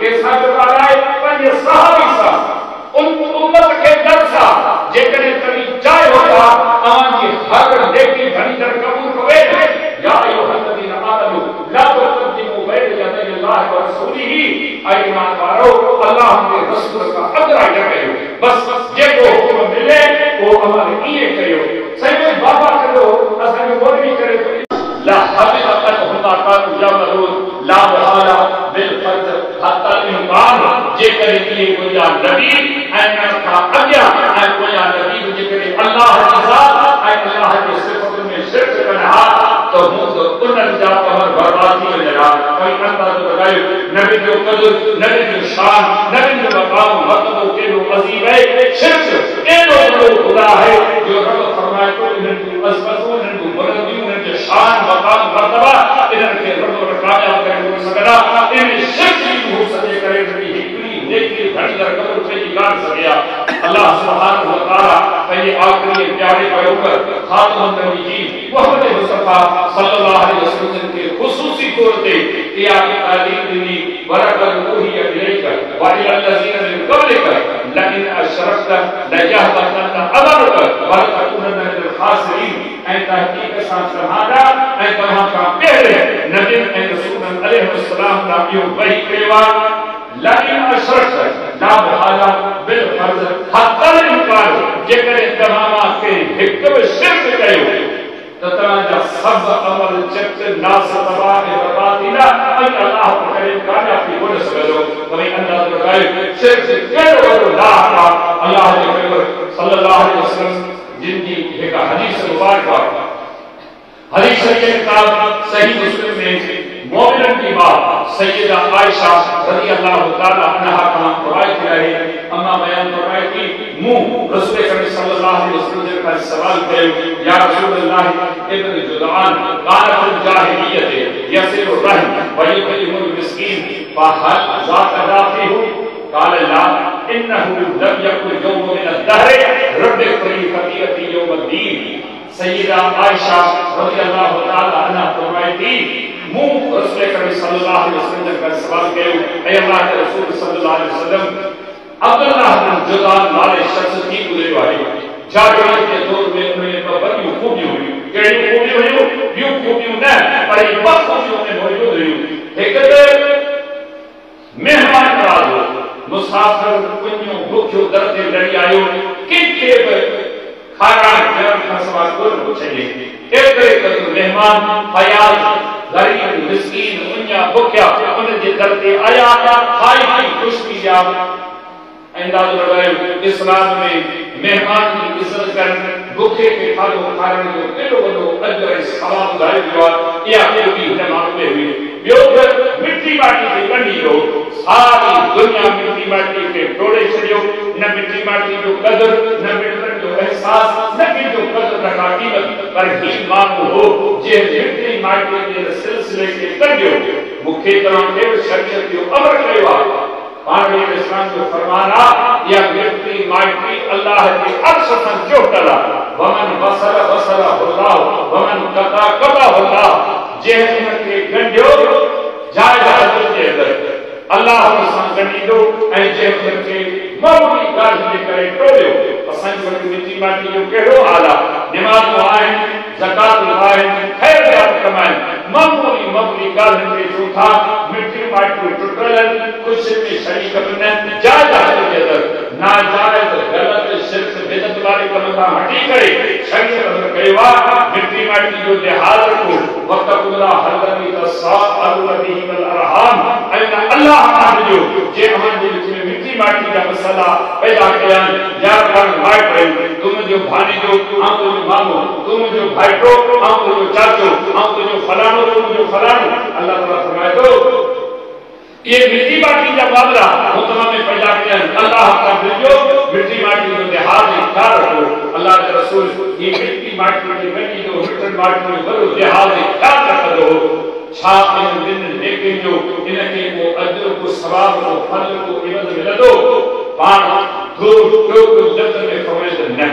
के साथ बाराए पंज सहाबी सा उन उम्मत के दर सा जेकरे कभी चाहे होता आन की हर नेकी घनी दर कबूल करे या अय्युहल्लज़ीना आमनू ला तुक़द्दिमू बैन यदै अल्लाह व रसूलिही ऐ ईमान वालो अल्लाह के रसूल का अदरा कयो बस जेको हुक्म मिले वो अमल किए कयो सही बाबा करो असन मौलवी करे ला हबित हुमा कानू यमरून ला मुहाला बिल फर्ज हत्ता इम्कान जेकर किए कोया नबी ऐना का आज्ञा ऐ कोया नबी जेकर अल्लाह की जात ऐ अल्लाह की सिफत में शिरक करना तो मुझ उन्नत जा पर बर्बादी में जरा कोई अंदाज लगायो नबी जो कदर नबी जो शान नबी जो मकाम मर्तबा के लो अजीम है शिरक ए लो खुदा है जो रब फरमाए तो इनकी अज़मतों इनकी बुलंदियों इनके शान मकाम मर्तबा इनके रब रकाया करे सकदा इन शिरक की हो सके करे लेकिन घड़ी दर कब्र से निकाल सकिया अल्लाह सुब्हानहु व तआला पहले आखिरी प्यारे पैगंबर खातमुन नबीयीन मोहम्मद मुस्तफा सल्लल्लाहु अलैहि वसल्लम के खुसूसी तौर पे किया की तालीम दी वरकल रूही इलैका व इलल्लज़ीना मिन क़ब्लिका लइन अशरकता लयहबतन अमलक व लतकुनन मिनल खासिरीन ऐ तहकीक सां सहारा ऐ तमाम का पहले नबी ऐ रसूल अलैहि सलाम का यो वही केवा लइन अशरकता ला मुहाला बिल फर्ज हत्ता इम्कान जेकर तमामा के हिक में शिरक कयो तो तमाजा सब अमल चक नास तबाह बर्बादीना अल्लाह करे काया की बोल सको तमे अंदाज लगाए शिरक केड़ो वडो ला अल्लाह के पैगंबर सल्लल्लाहु अलैहि वसल्लम जिनकी एक हदीस मुबारक हदीस के किताब सही मुस्लिम में मोमिन की बात सैयदा आयशा रज़ी अल्लाह तआला अन्हा का रवायत है अम्मा बयान फरमाए कि मुंह रसूल करीम सल्लल्लाहु अलैहि वसल्लम का सवाल कयो या रसूल अल्लाह इब्न जुदान कान फिल जाहिलियत यसिर रहम व युकरिमुल मिस्कीन फहल ज़ात दाफिहु قال لا انه لم يكن يوم من الدهر رب खलीफती यौम الدين सैयदा आयशा रज़ी अल्लाह तआला अन्हा फरमाती मुंह रसूल करीम सल्लल्लाहु अलैहि वसल्लम का सवाल कयो ऐ अल्लाह के रसूल सल्लल्लाहु अलैहि वसल्लम अब्दुल्लाह बिन जुदान नाले शख्स की गुजरे वाली जागरण के दौर में उन्हें बड़ी खूबी हुई केड़ी खूबी हुई यू खूबी न पर ये बस खूबी ने मौजूद हुई एक मेहमान नवाज़ो मुसाफिर कुन्यो भूखियो दर्दे लड़ी आयो किथे खाना जरम का सवाल को चाहिए एक मेहमान फयाज गरीब मिस्कीन उन्या भूखिया उन जे दर्दे आया खाई की खुशबू या अंदाज लगायो इस्लाम में मेहमान की इज्जत करने भूखे के खानो खाने जो केड़ो वडो अजर सवाब ॿुधायो वियो आहे इहा केॾी हिन माण्हू में हुई ॿियो मिट्टी माटी खे कढी वियो सारी दुनिया मिट्टी माटी खे टोड़े छॾियो न मिट्टी माटी जो कदर न मिटनि जो एहसास न कंहिंजो कदर न का क़ीमत पर ही माण्हू हो जे मिट्टी माटी जे सिलसिले खे कढियो मूंखे तव्हांखे शरीयत जो अमर कयो आहे पानी इस्लाम जो फरमाना या मिट्टी माटी अल्लाह के अर्श से जोड़ला वमन बसर बसर अल्लाह वमन कता कता अल्लाह जे उनके गंढियो जाय जाय के अंदर अल्लाह सां गंढींदो ऐं जे उनके मामूली ॻाल्हि जे करे टोलियो असांजी वटि मिट्टी माटी जो कहिड़ो हाल आहे निमाज़ आहिनि ज़कात आहिनि ख़ैरियात कमाइनि मामूली ॻाल्हि ते जो था मिट्टी माटी टुटल कुछ में शरीक न जायज़ के अंदर नाजायज गलत शिरक बिदअत वाले कम का हटी करे शरीयत अंदर कयो मिट्टी माटी जो लिहाज रखो वतकुल्ला हल्लती तसाअलु बिही वल अरहाम ऐना अल्लाह मानियो जे अमन जे विच में मिट्टी माटी का मसला पैदा कया यार कर माइट रही तुम जो भानी जो आम तो मामो तुम जो भाईटो आम तो चाचो आम तो फलानो तुम जो फलानो अल्लाह ताला फरमाए तो ये मिट्टी माटी का मामला मुतमा में पैदा किया अल्लाह का भेजो मिट्टी माटी को लिहाज ख्याल रखो अल्लाह के रसूल ये मिट्टी माटी के बनी जो मिट्टी माटी में बरो लिहाज ख्याल रखो छा इन दिन लेकिन जो इनके वो अजर को सवाब को फल को इवज मिलदो पान दो जब में फरमाइश न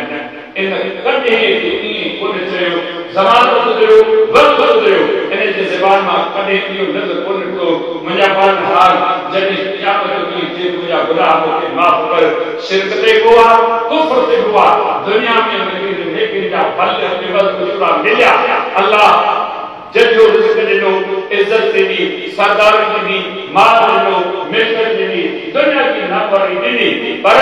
इन कटे की कोन चयो ज़मानो गुजरियो वक्त गुजरियो इन जे ज़बान में कटे इहो नज़र कोन को मुंहिंजा पान हाल जॾहिं क़यामत जो ॾींहुं जे तुंहिंजा गुनाह मूंखे माफ़ कर। शिरक ते हुआ, कुफ्र ते हुआ, दुनिया में नेकिन जा फल उजड़ा मिलिया। अल्लाह जंहिंजो रिज़्क़ ॾिनो, इज़त ॾिनी, सरदारी ॾिनी, माल ॾिनो, मिल्कियत ॾिनी, दुनिया जी नामवरी ॾिनी, पर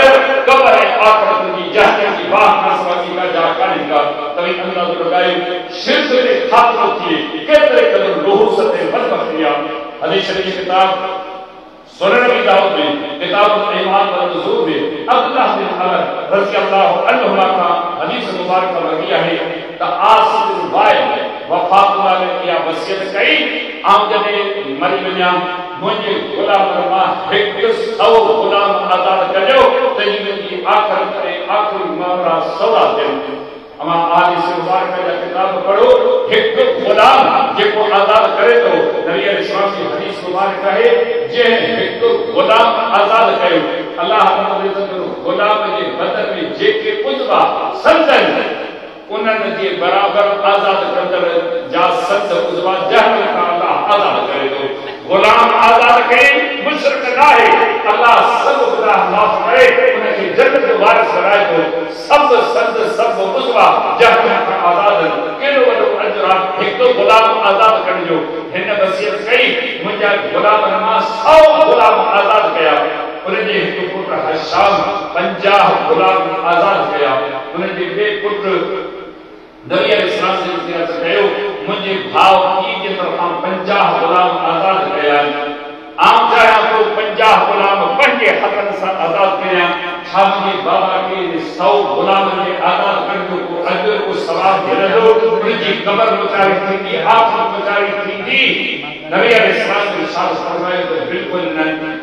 क़ब्र ऐं आख़िरत जी जहन्नम जी बाह नासवाकी का जा कान्हे का। तव्हीं अंदाज़ो लॻायो शिरक ते ख़ात्मो थिए केतिरे क़दुरु नहूसत ऐं बदबख़्ती आहे। हदीस शरीफ़ किताब सुनन अबी दाऊद में किताबुल ईमान व नुज़ूर में अब्दुल्लाह बिन उमर रज़ियल्लाहु अन्हुमा का हदीस मुबारक लगी है त आसिफ बिन वाइल वफ़ात वाले की वसियत कई आऊं जॾहिं मरी वञा मुंहिंजे गुलाम मां 100 गुलाम आज़ाद कजो त मुंहिंजी आख़िरत ऐं आख़िरी मामला सवला थियनि। अमा हादीस मुबारक जा किताब पढ़ो, हिकु गुलाम जेको आज़ाद करे थो, नबी अलैहिस्सलाम जी हदीस मुबारक है, जंहिं हिकु गुलाम आज़ाद कयो, अल्लाह रब्बुल इज़्ज़त गुलाम जे बदन में जेके उज़वा संदनि उन्हनि जे बराबर आज़ाद कंदड़ जा संद उज़वा जहन्नम खां अल्लाह आज़ाद करे थो। गुलाम आज़ाद कई मुशरिक न आहे, अल्लाह सब गुनाह माफ़ करे उनखे जन्नत वारिस कराए थो। सब संद सब उज़वा जहन्नम खां आज़ाद। केॾो वॾो अजर आहे हिकु गुलाम आज़ाद करण जो। हिन वसियत कई मुंहिंजा गुलामनि मां 100 गुलाम आज़ाद कया। उनजे हिकु पुटु हशाम 50 गुलाम आज़ाद कया। उनजे ॿिए पुटु नबी अलैहिस्सलाम जी वसियत कयो मुंहिंजे भाउ पीउ जे तरफ़ां 50 गुलाम आज़ाद कया। आऊं चाहियां थो 50 गुलाम पंहिंजे हथनि सां आज़ाद कयां। छा मुंहिंजे बाबा खे 100 गुलामनि खे आज़ाद करण जो को अजर को सवाब मिलंदो? उनजी क़ब्र मुचारी थींदी, आख़िरत मुचारी थींदी? नबी अलैहिस्सलाम ने इरशाद फरमायो त बिल्कुलु न।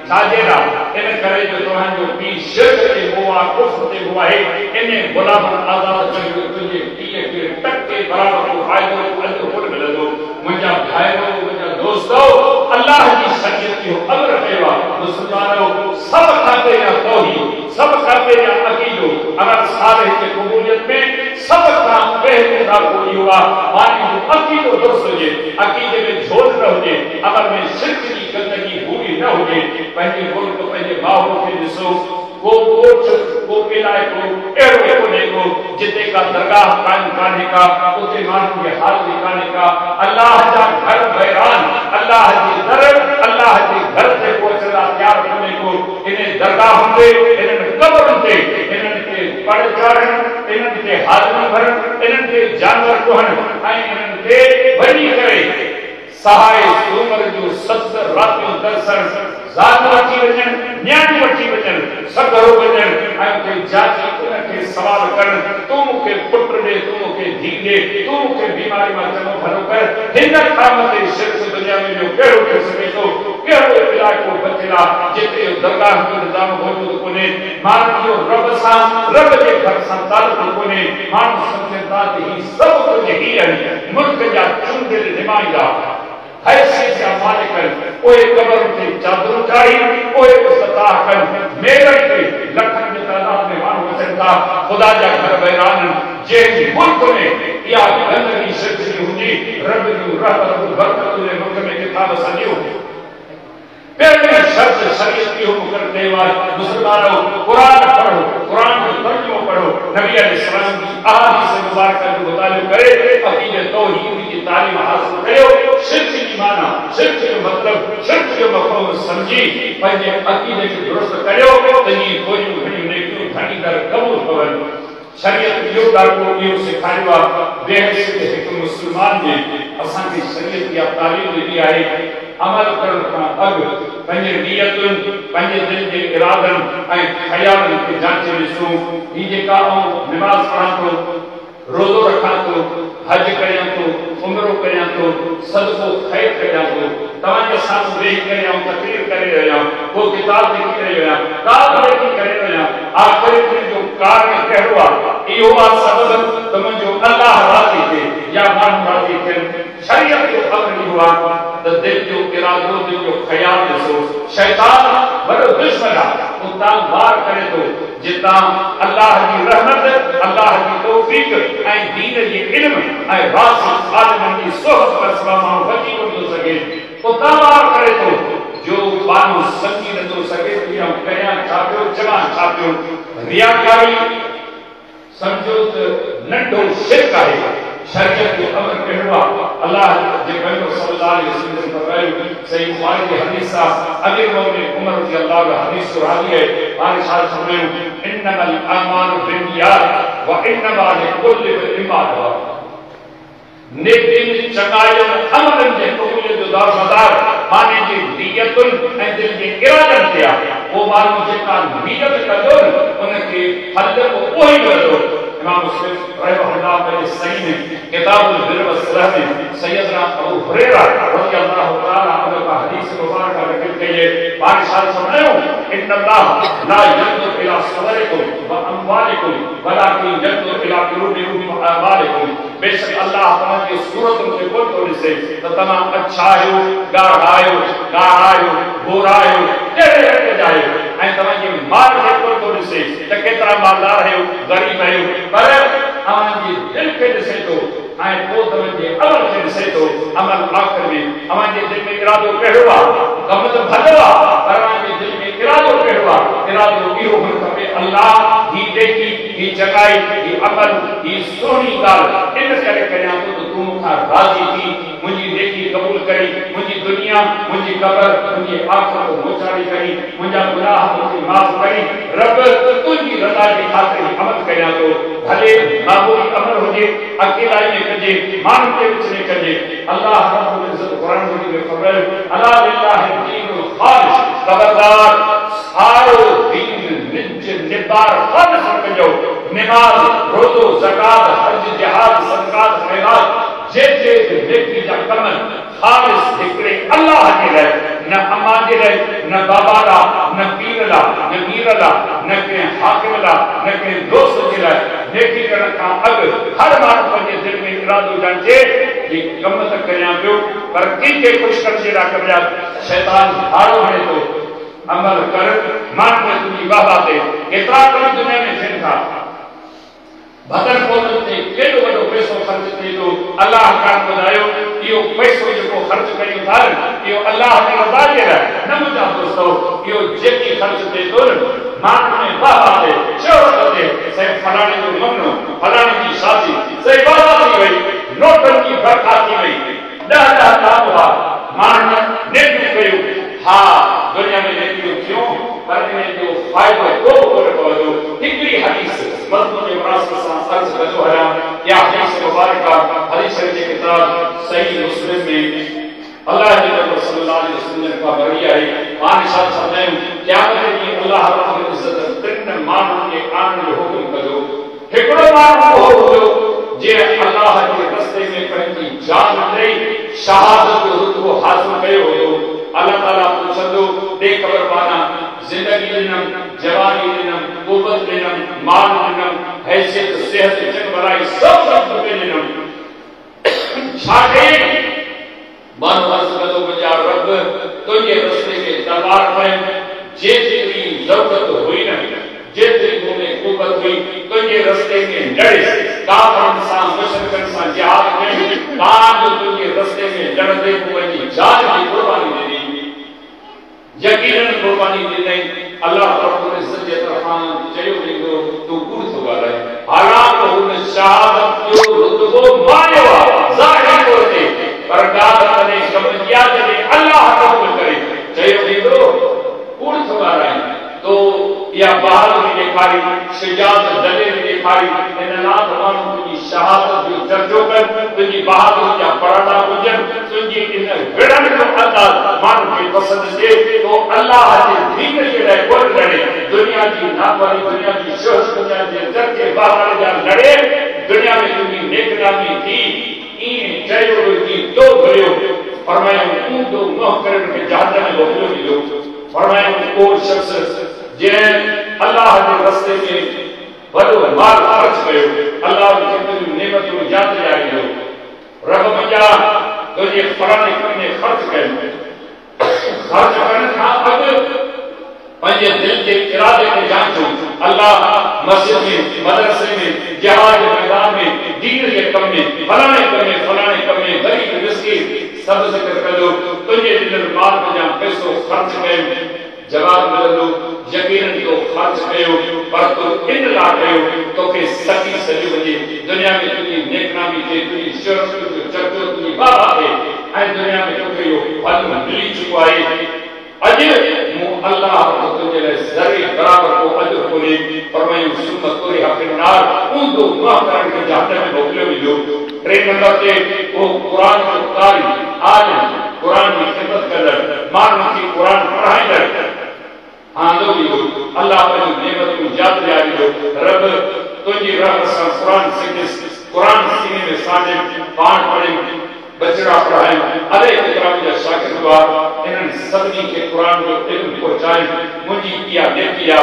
छाजे लाइ? इन करे जो तव्हांजो पीउ शिरक ते हुआ, कुफ्र ते हुआ है, इन गुलामनि आज़ाद कयो तुंहिंजे पीउ खे टके बराबर को फ़ाइदो अजर कोन मिलंदो। मुंहिंजा भाइरो, मुंहिंजा दोस्तो, अल्लाह जी शरीयत जो अमर कयो आहे। मुस्लमानो सब खां पहिरियां तौहीद, सब खां पहिरियां अक़ीदो, अमल सालिह जे क़बूलियत में सब खां पहिरियों दाख़िलो इहो आहे मानी जो अक़ीदो दुरुस्त हुजे, अक़ीदे में झोल न हुजे, अमल में शिरक जी गंदगी बुरी न हुजे। पंहिंजे मुल्क, पंहिंजे माहौल खे ॾिसो, को कोठ, को इलाइक़ो अहिड़ो कोन्हे को जिते का दरगाह कान्हे का, उते माण्हुनि खे हाज़िरी कान्हे का। अल्लाह जा घर बहिरान, अल्लाह जी दर, अल्लाह जे घर ते पहुचण लाइ तयार कोन्हे को। इन दरगाहुनि ते, इन्हनि क़ब्रुनि ते इन्हनि खे पढ़ चाढ़नि, इन्हनि खे हाज़िरी भरनि, इन्हनि खे जानवर कोहनि ऐं इन्हनि खे वञी करे सहाय सूमर जो 70 रातियूं दर्शन, ज़ात वठी वञनि, न्याणी वठी वञनि, सगरो वञनि ऐं उते जाची उनखे सवाल कनि, तूं मूंखे पुट ॾे, तूं मूंखे धीउ ॾे, तूं मूंखे बीमारी मां चङो भलो कर। हिन खां मथे शिरक दुनिया में ॿियो कहिड़ो थी सघे थो? कहिड़ो इलाइक़ो बचियलु आहे जिते दरगाह जो निज़ाम मौजूदु कोन्हे? माण्हू जो रब सां, रब जे घर सां तालुक़ कोन्हे। माण्हू सम्झनि था त ही सभु कुझु ही आहिनि, मुल्क जा चूंडियल नुमाइंदा, हैसियत जा मालिक, ओए क़ब्र ते चादर चाढ़ी, ओए सताह कनि, मेरठ ते लखनि जी तादाद में माण्हू अचनि था। ख़ुदा जा घर बहिरान जंहिं मुल्क में इहा गंदगी शिरक जी हुजे, रब जूं रहमत बरकत जे मुल्क में किथां वसंदियूं? पहली शर्त शरीयत की हुक्म करते हुए मुसलमानों कुरान पढ़ो, कुरान को तर्जुमो पढ़ो, नबी अलैहिस्सलाम की अहादीस मुबारक जो मुताबिक करे, अकीदे तौहीद की तालीम हासिल कयो, शिरक की माना, शिरक जो मतलब, शिरक जो मफ़हूम समझी पंहिंजे अकीदे खे दुरुस्त कयो त ई कोई घणी नेकियूं घणी दर क़बूल पवनि। शरीयत इहो ॾाढो इहो सेखारियो आहे बेहसियत हिकु मुस्लमान जे असांखे शरीयत इहा तालीम ॾिनी आहे। अमल करण खां अॻु पंहिंजे नियतुनि, पंहिंजे दिलि जे इरादनि ऐं ख़यालनि खे जांचे ॾिसूं। ही जेका आऊं निमाज़ पढ़ां थो, रोज़ो रखां थो, हज कयां थो, उमरो कयां थो, सदको ख़ैर कयां थो, तव्हांजे साम्हूं वेही करे आऊं तक़रीर करे रहियो, को किताब लिखी करे रहियो, काब लिखी करे रहियो, आख़िर जो कारण कहिड़ो आहे? इहो आहे सबब त मुंहिंजो अल्लाह राज़ी थिए या माण्हू राज़ी थियनि। शरीयत जो अमर इहो आहे त दिलि जो इरादो, दिलि जो ख़याल ॾिसो। शैतान वॾो दुश्मन आहे, उतां वार करे थो जितां अल्लाह जी रहमत, अल्लाह जी तौफ़ीक़ ऐं दीन जी इल्म ऐं वासिक़ आलिमनि जी सोहबत में माण्हू बची कोन थो सघे। उतां वार करे थो जो माण्हू सम्झी नथो सघे जमा छापियो रियाकारी समझो त नंढो शिरक आहे शरीयत जो अमर कहवा अल्लाह जे पैगंबर सल्लल्लाहु अलैहि वसल्लम फरमायो सही बुखारी की हदीस अमीर मोमिन उमर रज़ी अल्लाह का हदीस सुराही है आने साल फरमायो इन्नमल अमालु बिन्नियात व इन्नमा लिकुल्लि इम्रिइन मा नवा नेकिन चंगायन अमलन जे कबूलियत जो दारोमदार माने जी नियतुन ऐं दिल जे इरादन ते आहे वो माण्हू जेका नियत कंदो उनखे फल उहो ई मिलंदो इमाम मुस्लिम रहमहुल्लाह पंहिंजे सही में किताबुल बिर व सलह में सैयदना अबू हुरैरा रज़ी अल्लाह तआला अन्हु का हदीस मुबारक नक़ल कई है पाक साल फरमायो इन्नल्लाह ला यंजुरु इला सवरिकुम व अमवालिकुम वलाकिन यंजुरु इला कुलूबिकुम व आमालिकुम बेशक अल्लाह तव्हांजी सूरतुनि खे कोन थो ॾिसे त तव्हां अच्छा आहियो ॻाढ़ा आहियो गोरा आहियो कहिड़े रंग जा आहियो ऐं तव्हांजे माल खे कोन थो ॾिसे त केतिरा मालदार आहियो ग़रीब आहियो पर तव्हांजी दिलि खे ॾिसे थो ऐं पोइ तव्हांजे अमल खे ॾिसे थो अमल आख़िर में तव्हांजे दिलि में इरादो कहिड़ो आहे कम त भलो आहे पर तव्हांजे दिलि में इरादो कहिड़ो आहे इरादो इहो हुअणु खपे अल्लाह ही नेकी ही चङाई ही अमल ही सुहिणी ॻाल्हि इन करे करियां थो त तूं मूंखां राज़ी थी मुंहिंजी नेकी क़बूल करी मुंहिंजी दुनिया मुंहिंजी क़बर मुंहिंजी आख़िरत मोचारी करी मुंहिंजा गुनाह मुंहिंजी माफ़ करी रब तुंहिंजी रज़ा जी ख़ातिर ही अमल करियां थो भले मामूली अमल हुजे अकेलाई में कजे माण्हुनि जे विच में कजे अल्लाह रब्बुल इज़्ज़त क़ुरान मजीद में फरमायो अला लिल्लाहि दीनुल ख़ालिस खबरदार सारो दीन निज निबार ख़ालिस कजो नमाज रोज़ो ज़कात हज जिहाद सदक़ात खैरात जे नेकी जा कम ख़ालिस हिकिड़े अल्लाह जे लाइ न अम्मा जे लाइ न बाबा लाइ न पीर लाइ न मीर लाइ न कंहिं हाकिम लाइ न कंहिं दोस्त जे लाइ नेकी करण खां अॻु हर माण्हू पंहिंजे दिलि में इरादो ॼाणे ही कम त करियां पियो पर कंहिंखे ख़ुशि करण जे लाइ करियां शैतान हारो हणे थो अमल कर माण्हू में तुंहिंजी वाह ते केतिरा कम दुनिया में थियनि था भदर पौधनि ते केॾो वॾो पैसो ख़र्च थिए थो अल्लाह कान ॿुधायो इहो पैसो जेको ख़र्च कयूं था इहो अल्लाह जी रज़ा जे लाइ न मुंहिंजा दोस्तो इहो जेकी ख़र्च थिए थो माण्हू में वाह ते शोहरत ते साईं फलाणे जो मङणो फलाणे जी शादी सही वाह थी वई नोटनि जी बरखा थी वई 10 लाख हुआ माण्हू नेकियूं कयूं हा दुनिया में नेकियूं थियूं पर इन जो फ़ाइदो को कोन पवंदो हिकिड़ी हदीस मज़मून जे मुनासिब सां अर्ज़ कंदो आहियां या हदीस मुबारका हदीस जी किताब सही मुस्लिम में अल्लाह जे नबी सल्लल्लाहु अलैहि वसल्लम का बरी आहे पान शाह फरमायो क़यामत ॾींहुं अल्लाह रब्बुल इज़्ज़त तिन माण्हुनि खे आणण जो हुकुम कंदो हिकिड़ो माण्हू उहो हूंदो जे अल्लाह जे रस्ते में पंहिंजी जान ॾेई शहादत जो रुतबो हासिल कयो हुयो अल्लाह ताला पुछंदो दे ख़बर पाना जिंदगी ॾिनम जवानी ॾिनम क़ुव्वत ॾिनम माल ॾिनम हैसियत सेहत चङ भलाई सभु ॾिनम छा कई माण्हू अर्ज़ कंदो मुंहिंजा रब तुंहिंजे रस्ते में तलवार खणी जेतिरी ज़रूरत हुई न जेतिरी मूं में क़ुव्वत हुई तुंहिंजे रस्ते में लड़े काफ़िरनि सां मुशरिकनि सां जिहाद कई तव्हां तुंहिंजे रस्ते में लड़ंदे पंहिंजी जान जी क़ुर्बानी ॾिनी यकीनन क़ुर्बानी ॾिनई अल्लाह रब्बुल इज़्ज़त जे तरफ़ां चयो वेंदो तूं कूड़ थो ॻाल्हाए हालांकि हुन शहादत जो रुतबो मानियो आहे ज़ाहिरी तौर ते पर ॻाल्हि कॾहिं कमज़िया जॾहिं अल्लाह क़बूल करे चयो वेंदो कूड़ थो ॻाल्हाए तो या बहादुरी ॾेखारी शुजाअत दलेर ॾेखारी इन लाइ त माण्हू तुंहिंजी शहादत जो चर्चो कर तुंहिंजी बहादुरी जा पराठा हुजनि तुंहिंजी इन विढ़ण जो अंदाज़ माण्हू खे पसंदि थिए तो अल्लाह जे दीन जे लाइ कोन लड़े दुनिया जी नापारी दुनिया जी शोहरत दुनिया जे चर्चे बहादुरी जा लड़े दुनिया में तुंहिंजी नेकनामी थी ईअं चयो कि तो भरियो फरमायो ऊंधो मोह करे मूंखे जहन्नम में मोकिलियो वेंदो फरमायो को शख्स जंहिं अल्लाह जे रस्ते में वॾो माल ख़र्च कयो अल्लाह जी केतिरियूं नेमतूं यादि ॾियारियो रब मुंहिंजा तुंहिंजे फलाणे कम में ख़र्च कयो ख़र्च करण खां अॻु पंहिंजे दिलि जे इरादे खे जांचो अल्लाह मस्जिद में मदरसे में जिहाद मैदान में दीन जे कम में फलाणे कम में ग़रीब मिस्कीन सब ज़िक्र कंदो तुंहिंजे दिल माल में पैसो ख़र्च कयो जवाब मिलंदो यकीनन तो खर्च कयो पर तो इन ला कयो तो के सकी सजी वजे दुनिया में तुझी नेकनामी थे तुझी शर्फ तुझी चर्चो तुझी बाबा थे ऐ दुनिया में तो कयो फल मिली चुका है अज मु अल्लाह तो तुझे ले जरी बराबर को अजर को ले फरमायो सुन्नत तोरे हफिन नार उन दो मां करन के जहन्नम में मोकले मिलो ट्रेन नंबर ते वो कुरान को कारी आज कुरान की खिदमत कर मानव की कुरान पढ़ाई कर आंदो भी अल्लाह अपनी नेमत को याद दिलावी दो रब तुझी रहमत से कुरान सीने में साजे पाठ पढ़े बचड़ा पढ़ाए अरे किताब जा शागिर्द हुआ इन सभी के कुरान को इल्म पहुंचाए मुझी किया दे किया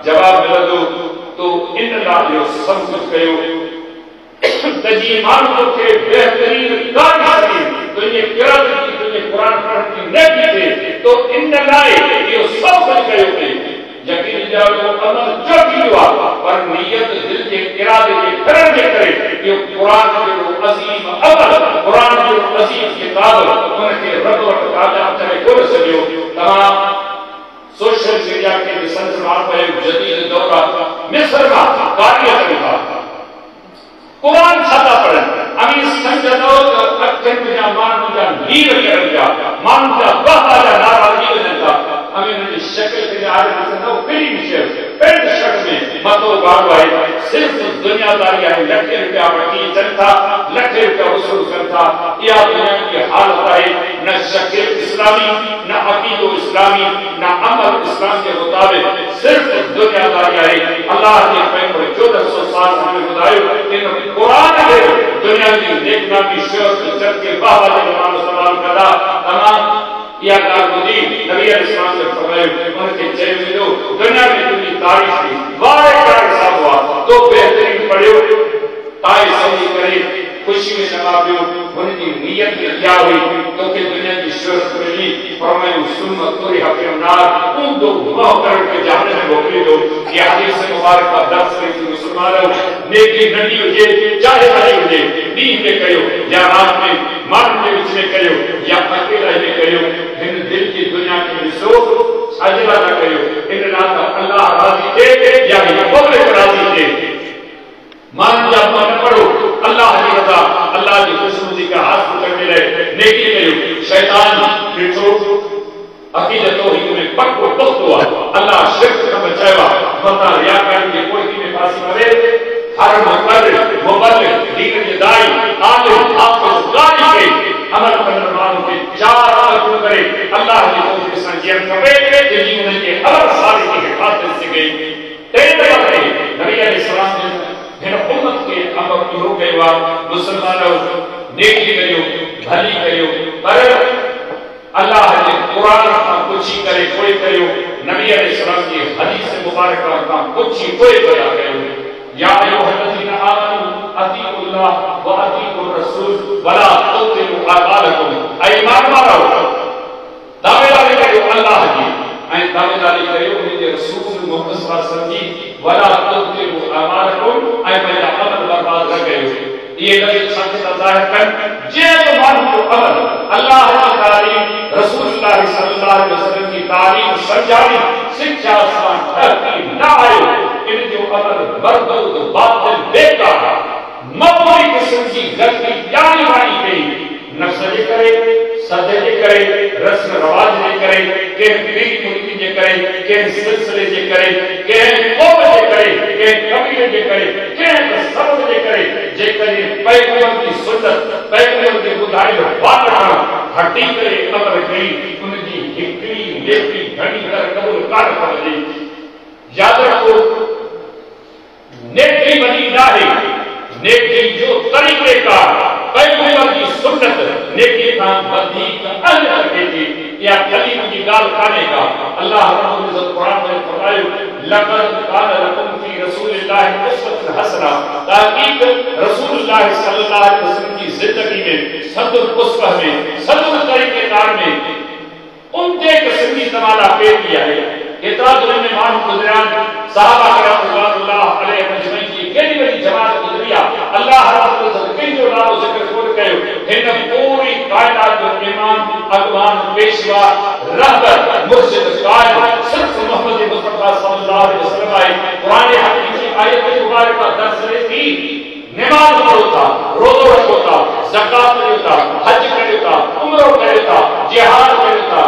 जवाब मिल दो तो इन ला जो सब कुछ कयो तजी मानव के बेहतरीन कार्य तो ये किरात की तो ये कुरान पढ़ने की नेकी थे तो इन लाए ये सब कुछ कयो के यकीन जाओ अमल जो भी हुआ पर नियत दिल के इरादे के करने में करे ये कुरान जो अजीम अमल कुरान जो अजीम किताब उनके रब और ताला अपने को सजो तमाम सोशल मीडिया के संसार पर जदीद दौरा मिस्र का कार्य करता कुरान छाता पढ़े अभी संजनो अक्षर में मान मुझा नीर कर जा मान मुझा बहा जा नाराजगी हो जाता अभी मुझे शक्ल के आगे से वो फिर विषय पेट शक में मतो बागवाई सिर्फ दुनियादारी है लखे रुपया वकील चलता लखे रुपया वसूल करता यह दुनिया की हालत है न शक्ल इस्लामी न अकीदो इस्लामी न अमल इस्लाम के मुताबिक सिर्फ दुनियादारी है अल्लाह के पैगंबर 1400 साल में बतायो इन कुरान के दुनिया की देखना की शोर इज्जत के बाबा ने नाम सवाल करा तमाम या गाजी नबी अलैहिस्सलाम से फरमाया उनके चेहरे में जो दुनिया में तुमने तारीफ की वारे कार साहब हुआ तो बेहतरीन पढ़ियो ताई सही करे खुशी में नवाबियो उनकी नियत में क्या हुई तो कि दुनिया की शोहरत मिली फरमाया सुन्नत तोरी हफिन नार उन दो मुहतरम के जहन्नम में मोकले दो ये हदीस मुबारक का दर्स है कि मुसलमानों नेकी नडी हो जे चाहे बड़ी हो जे नींद में कयो या रात में मान के बीच में कयो या अकेला में कयो इन दिल की दुनिया की विसो अजला ना कयो इन नाम अल्लाह राजी थे या पब्लिक राजी थे मान जा मन पढ़ो अल्लाह की रजा अल्लाह की खुशनुदी का हाथ पकड़ के रहे नेकी कयो शैतान फिरो अकीदत तौहीद में पक्को पुख्त हुआ अल्लाह शिर्क से बचाएगा बता रियाकारी के कोई की में फांसी मरे हर मुबल्लिग दीन के दाई आलिम हाफिज गाली के अमल करने वालों के चार आदमी करे अल्लाह की तौफीक से जीवन कबे के जीवन के हर सारी की हिफाजत से गई तेरे बारे नबी अलैहिस्सलाम ने फिर उम्मत के अमर की हो गए वा मुसलमानों नेकी करियो भली करियो पर अल्लाह ने कुरान का कुछ ही करे कोई करियो नबी अलैहिस्सलाम की हदीस मुबारक का कुछ ही कोई बया करियो या अय्युहल्लज़ीना आमनू अतीउल्लाह व अतीउर रसूल वला तुतिउ अकालकुम ऐ ईमान वालो दावेदारी करियो अल्लाह की ऐ दावेदारी करियो मुझे रसूल मोहम्मद सल्लल्लाहु अलैहि वसल्लम की वला तुतिउ अकालकुम ऐ मेरा अमल बर्बाद न करियो ये नबी साथ जाहिर कर जे मानो जो अमल अल्लाह की तारीफ रसूलुल्लाह सल्लल्लाहु अलैहि वसल्लम की तारीफ समझाई शिक्षा साथ ना आयो इन जो अमल बर्बाद बातिल बेकार मामूली किस्म की गलती जानी वाली गई नफ्स जे करे सदे जे करे रस्म रवाज जे करे के पीर मुल्की जे करे के सिलसिले जे करे के कौम जे करे के कबीले जे करे के सब जे करे जे करे पैगंबर की सुन्नत पैगंबर के बुधाई बात हटी करे अमल कई उनकी हिकड़ी नेकी घड़ी कर कबूल कर दे याद रखो नेकी बनी नाहे नेकी जो तरीके का पैगंबर की सुन्नत नेकी का बदीक अहल रखे थी या कलीम की गाल खाने का अल्लाह रब्बुल इज्जत कुरान में फरमाया लक़द कान लकुम फी रसूलिल्लाहि उस्वतुन हसना ताकीद रसूलुल्लाह सल्लल्लाहु अलैहि वसल्लम की जिंदगी में सदुल उसवा में सदुल तरीकेकार में उनके किस्म की तमाला पेश किया है इतना दुनिया में मान गुजरान सहाबा किराम अलैहि अजमईन की केडी बड़ी जमात गुजरिया अल्लाह रब्बुल इज्जत के जो नाम जिक्र कर कयो इन पूरी कायनात जो इमाम अगवान पेशवा रहबर मुर्शिद कायद सिर्फ मोहम्मद मुस्तफा नमाज पढ़ोता, रोज़ो रखोता, ज़कात देता, हज करता, उम्रो करता, जिहाद करता,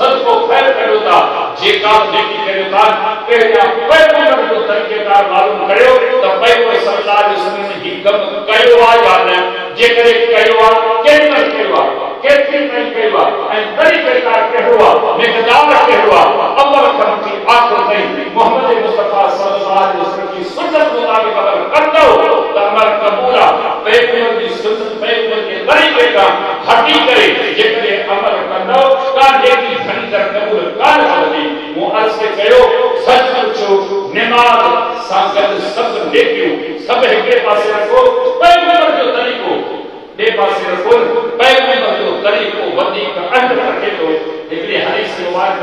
सदको खैर करता, जेका नेकी करता, पहला पैगंबर जो तरीकेकार मालूम करियो तो पैगंबर सल्लल्लाहु अलैहि वसल्लम ने हिकम कयो आ जाने जे करे कयो आ केतिरो कयो आ केतिरी नहीं कयो आ ऐं तरीकेकार कयो आ मिक़दार कयो आ अमल करती आखिर नहीं मोहम्मद मुस्तफा सल्लल्लाहु अलैहि वसल्लम की सुन्नत मुताबिक अमल करदो तो अमल कबूल आ पैगंबर की सुन्नत पैगंबर के तरीके का हटी करे जे करे अमल करदो का नेकी घणी दर कबूल कान होती वो अर्ज के कयो सच पूछो नमाज सागत सब नेकियो सब एक पासे रखो पैगंबर जो तरीको बे पासे रखो पैगंबर जो तरीको वदी का अंत रखे तो इसलिए हदीस मुबारक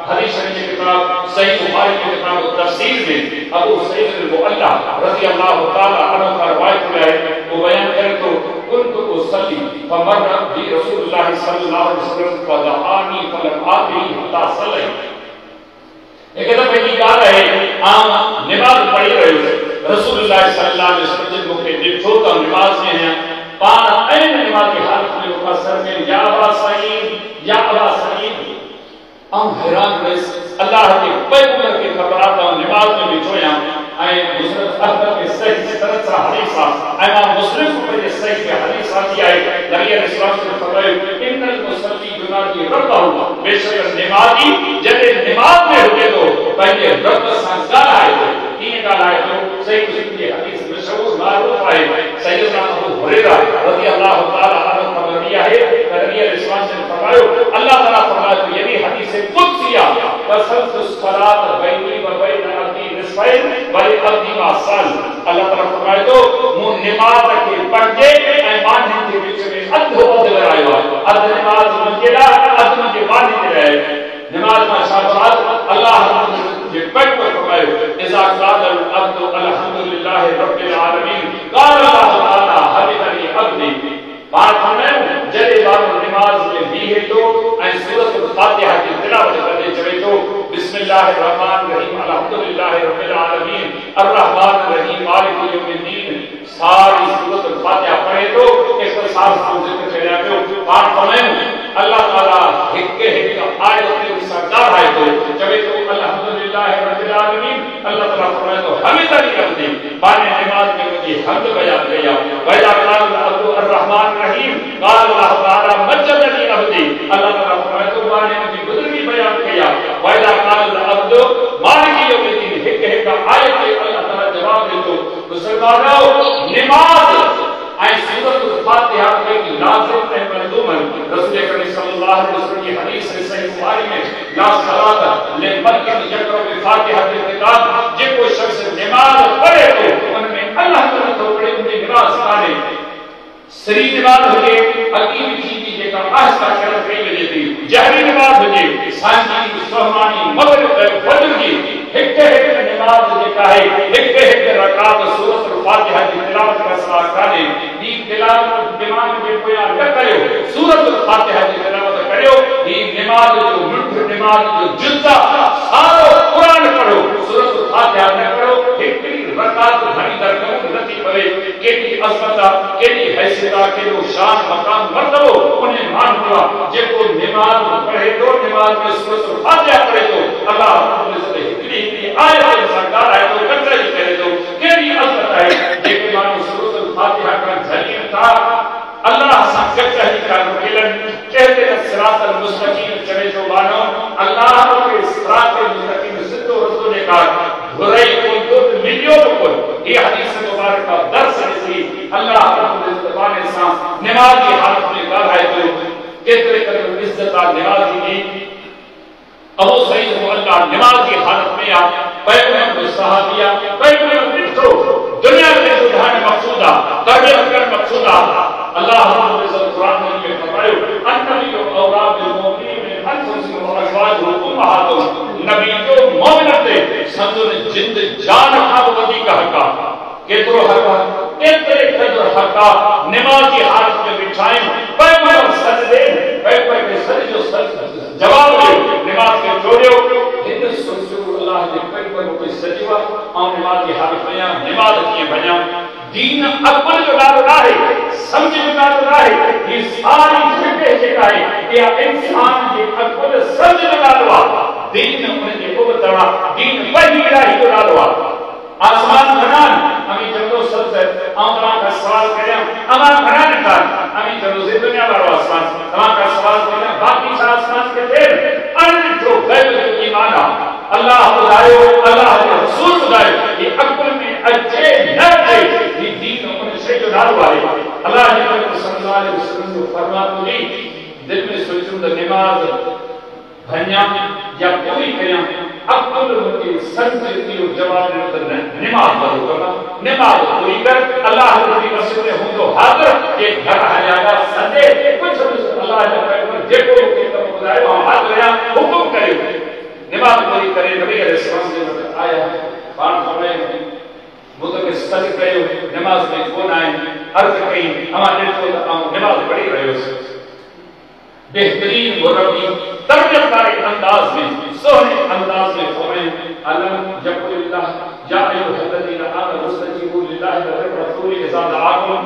हदीस शरीफ की किताब सही बुखारी की किताब तफसीर में अबू सईद अल-मुअल्ला रज़ी अल्लाह तआला अन्हु का रवायत है वो बयान करे तो कुन्तु उसल्ली फमर्रा बि रसूलुल्लाह सल्लल्लाहु अलैहि वसल्लम फदआनी फलम आती हत्ता सल्लै एक दफे की ॻाल्हि आहे आम नमाज पढ़ी रहियो रसूलुल्लाह सल्लल्लाहु अलैहि वसल्लम मूंखे ॾिठो त नमाज में है पाण ऐं नमाज की हालत में मुफ़सर में या अबा सईद या अबा सईद हम हैरान रहिस अल्लाह के पैगंबर के खबरात नमाज में बिछोया ऐं मुस्लिम अहमद के सही तरह से हदीस आ इमाम मुस्लिम के सही के हदीस आती है नबी अलैहिस्सलाम ने फरमाया इन्नल मुसल्ली युनादी रब्बहु बेशक नमाजी जदे नमाज में हुजे तो पंहिंजे रब सां ॻाल्हाए कीअं ॻाल्हाए तो सही मुस्लिम की हदीस मशहूर मारूफ है सैयदना अबू हुरैरा रज़ी अल्लाह तआला अन्हु का मरवी है नबी अलैहिस्सलाम ने फरमाया अल्लाह तआला फरमाया तो ये भी हदीस कुदसिया वसल्तु सलात बैनी व बैन अब्दी निसफैन व अब्दी मा सल अल्लाह तआला फरमाया तो मु नमाज के पढ़जे ऐं माने के बीच में अधो अध लगायो अध नमाज मुंजेला अध मुंजे माने के रहे नमाज में शाबात अल्लाह के पढ़ पर फरमाया इज़ा क़ाल अल अब्दु अल्हम्दुलिल्लाह रब्बिल आलमीन क़ाल अल्लाह तआला हमिदनी अब्दी बात में जदे बारो नमाज में भी है तो ऐं सूरत फातिहा की तिलावत करते चले तो बिस्मिल्लाहिर रहमानिर रहीम अल्हम्दुलिल्लाह रब्बिल आलमीन अर्रहमानिर रहीम मालिक यौमिद्दीन सारी सूरत फातिहा पढ़े तो एक साफ साफ जिक्र चला पियो बात में अल्लाह ताला एक आयत में सरदार है तो जब तो अल्हम्दुलिल्लाह रब्बिल आलमीन अल्लाह ताला फरमाए तो हमिदनी अब्दी बाने नमाज में मुझे हम्द बयान किया वैला क़ाल अब्दु अर्रहमान रहीम क़ाल अल्लाह ताला मज्जदनी अब्दी अल्लाह ताला फरमाए तो बाने मुझे बुजुर्गी बयान किया वैला क़ाल अब्दु मालिक यौमिद्दीन एक आयत में अल्लाह ताला जवाब दे तो मुसलमानों नमाज ऐ सूरत फातिहा की लाजिम है मंजूमन रसूल करीम सल्लल्लाहु अलैहि वसल्लम की हदीस है सही बुखारी में ला सलात लिमन यकरा फातिहा की किताब जे कोई शख्स नमाज पढ़े तो उनमें अल्लाह ताला तो पढ़े उनकी नमाज काने सरी नमाज हुजे अकीम जी जेका आस्था कर कई वजे थी जहरी नमाज हुजे सांझी सुहमानी मगरिब फजर की एक नमाज जेका है एक रकात सूरत फातिहा की तिलावत का सलाह काने दी तिलावत दिमाग में कोई न करियो सूरत फातिहा की तिलावत करियो ई नमाज जो मुठ नमाज जो जुदा सारो कुरान पढ़ो सूरत फातिहा न पढ़ो एक रकात घणी दर कबूल नथी पवे केडी अज़मत केडी हैसियत केडो शान मकाम मर्तबो उन्हें मान हुआ जे को नमाज पढ़े तो नमाज में सूरत फातिहा पढ़े तो अल्लाह रब्बुल इज्जत हिकड़ी आयत सरकार है तो कतरे करे तो केडी अज़मत है जे के मानो सूरत फातिहा का जलील था अल्लाह सा कचहरी का मुकिलन कहते हैं सिरातल मुस्तकीम चले तो मानो अल्लाह के सिरातल मुस्तकीम सिद्धो रसूल का बुराई को मिलियन को ये हदीस मुबारक का दर्स है अल्लाह रब्बुल इज्जत ने सा नमाज की हालत में कहा है तो केतरे कर इज्जत नमाजी की अबू सईद मुअल्ला नमाज की हालत में आ पैगंबर सहाबिया पैगंबर बिठो दुनिया के सुधारने मकसूदा तरबियत कर मकसूदा अल्लाह रब्बुल इज्जत कुरान में फरमायो अन्नबी औला बिल मुमिनीन अनफुसुहुम व अज़वाजुहुम उम्महातुहुम नबी जो मोमिन थे संदुन जिंद जान का वदी का हक केतरो हक केतरे कदर हक नमाज की हालत में बिठाए पैगंबर सजदे पैगंबर के सजदे जो जवाब दे नमाज के छोड़ियो हिंद सुरसुर अल्लाह के पैगंबर को सजवा और नमाज की हालत में नमाज किए बना दीन अकुल जो नालो नाहे, समझ जो नालो नाहे, ये सारी फिक्र जेका है या इंसान जे अकुल समझ जो नालो आ, दीन उनजे उबतड़ा, दीन वही इलाही जो नालो आ। आसमान बनान अमी जल्दो सबसे आमरा का सवाल करें अमा बनान का अमी जल्दो से दुनिया वाला आसमान अमा का सवाल करें बाकी सारे आसमान के थे अन जो गैब जो ईमान अल्लाह खुदायो अल्लाह के रसूल खुदायो ये अक्ल में अच्छे न थे ये दीन उन से जो डाल वाले अल्लाह ने सल्लल्लाहु अलैहि वसल्लम को फरमाते दी दिल में सोचूं तो नमाज भन्या या पूरी करें अक्ल के संजती और जवाब ने नमाज पढ़ो करना नमाज पूरी कर अल्लाह की मस्जिद में हो तो हाजिर एक घर आयागा संदे कुछ अल्लाह ने पैगंबर जेको के तब खुदाए वहां हाजिर या हुक्म करे नमाज पूरी करे नबी अलैहिस्सलाम ने आया बाण फरमाए मुझे के सच कयो नमाज में कौन आए अर्ज कई हमारे तो नमाज पढ़ी रहे हो बेहतरीन मुरब्बी तरबियतकारी अंदाज में सोहने अंदाज में फरमाए अलम यकुल्लाह या अय्युहल्लज़ीना आमनू इस्तजीबू लिल्लाहि व लिर्रसूली इज़ा दआकुम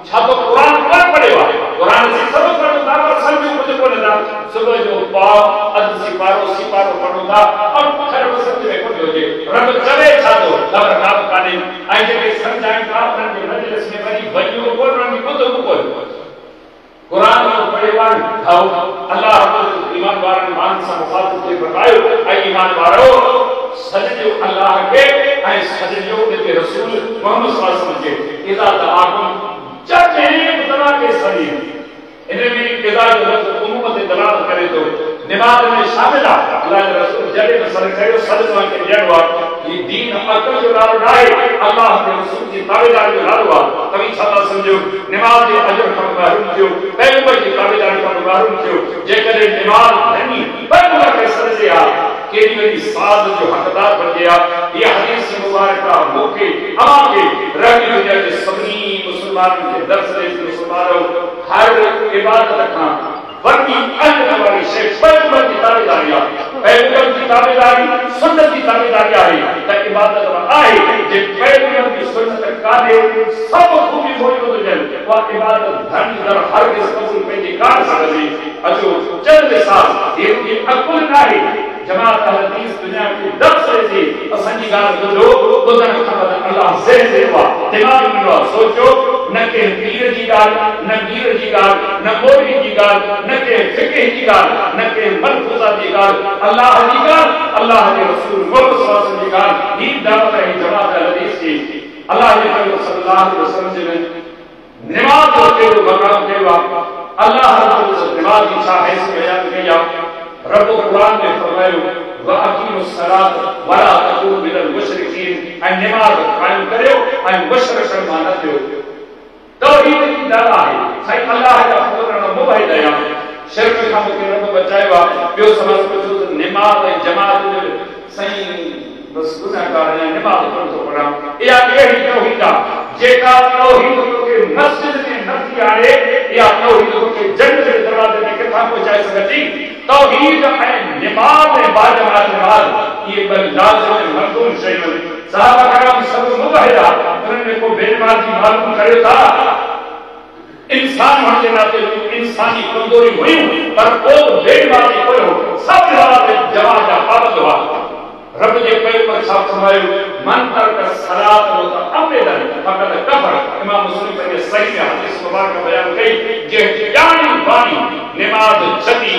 छातो कुरान कौन पढ़ेगा कुरान से सब पढ़ता पर समझ मुझे को ना सुबह जो पाव अध सिपारो पढ़ता और खैर समझ में को होजे रब चले छातो खबर काम काने आई जे समझाए का अपने मजलिस में वरी वयो को रंगी को कुरान को पढ़ेवान खाओ अल्लाह रब्बुल ईमान वारन मान सा मुखातिब के बतायो ऐ ईमान वारो सजदो अल्लाह के ऐ सजदो के रसूल मोहम्मद सल्लल्लाहु अलैहि वसल्लम के इज़ा दआकुम जब एक तरह के शरीर इनमें इज़ा जो उम्मत दलाल करे तो नमाज में शामिल आ अल्लाह के रसूल जब सर कयो सजदो के जड़वा ये दीन अकल जो लाल राय अल्लाह के रसूल की ताबेदारी जो लालवा कभी छाता समझो नमाज के अजर का मालूम जो पैगंबर की ताबेदारी का मालूम जो जे करे नमाज नहीं पैगंबर के सर से आ केरी मेरी साथ जो हकदार बन गया ये हदीस मुबारक का मौके आके रहने दुनिया के सभी मुसलमानों के दर्स दे मुसलमानों हर इबादत का वरनी अन्य वाली शेख पैगंबर की ताबेदारी पैगंबर की ताबेदारी सुन्नत की ताबेदारी है ताकि इबादत में आए जे पैगंबर की सुन्नत कादे सब खूबी होई तो जन वा इबादत धन दर हर के कबूल पे जी कार सकदी अजो चंद साल ये की अकुल नाही जमात हदीस दुनिया की दर्स से असंजी गाल जो बुधन खबर अल्लाह से देवा दिमाग में सोचो न के पीर जी गाल न मीर जी गाल न मौलवी जी गाल न के फिक्र जी गाल न के मलफूजा जी गाल अल्लाह जी गाल अल्लाह के रसूल मोहम्मद सल्लल्लाहु अलैहि वसल्लम जी गाल ये दावत है जमात हदीस की अल्लाह के नबी सल्लल्लाहु अलैहि वसल्लम ने नमाज के मकाम देवा अल्लाह रब्बुल नमाज की शाह से बयान किया रब कुरान ने फरमाया व अकीमुस सलात वला तकूनु मिनल मुशरिकीन ऐ नमाज कायम करियो ऐ मुशरिक माना थियो तौहीद की दावा है सही अल्लाह का फरमान मुबहिद है शिरक का मुके रब बचाएवा बियो समझ को नमाज ऐ जमात सही बस गुनाहगार ने नमाज पढ़ो पड़ा या यही तौहीद जेका तौहीद के मस्जिद में नफी आए या तौहीद के जन्नत के दरवाजे में किथा पहुंचाए सकती तौहीद है नमाज में बाजमात नमाज ये बल लाजिम मखदूम शैल सहाबा कराम सब मुबहिदा उन्होंने को बेनमाजी मालूम करे था इंसान होने के नाते इंसानी कमजोरी हुई पर वो बेनमाजी करो सब जवाब का पाबंद हुआ रब जे पैगंबर साहब फरमायो मन तरक सलात व अबदन फकद कफर इमाम मुस्लिम के सही में हदीस मुबारक का बयान कई जे यानी बानी नमाज छती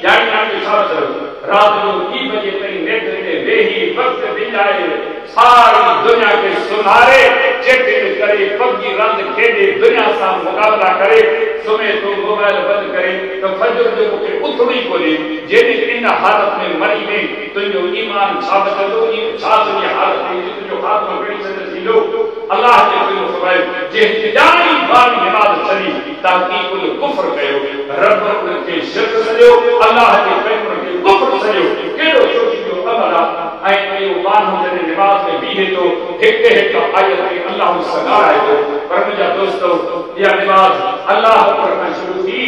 यानी आपके साथ रात को 3 बजे तक नेत्र में वेही वक्त बिजाए सारी दुनिया के सुनारे चेटिंग करे पबजी रंग खेले दुनिया से मुकाबला करे सुबह तो मोबाइल बंद करे तो फजर जो के उथड़ी कोने जेने इन हालत में मरी में तो जो ईमान साबित लो ये साथ ये हालत में जो हाथ में बड़ी से लो अल्लाह के कोई फरमाए जे जानी बानी नमाज चली ताकि कुल कुफ्र कयो रब के शिरक सजो अल्लाह के पैगंबर के कुफ्र सजो केड़ो छोटी जो अमला आई ये मान हो जने नमाज में भी है तो एक आयत में अल्लाह सगा है तो पर मुझे दोस्तों यह नमाज अल्लाह पर शुरू की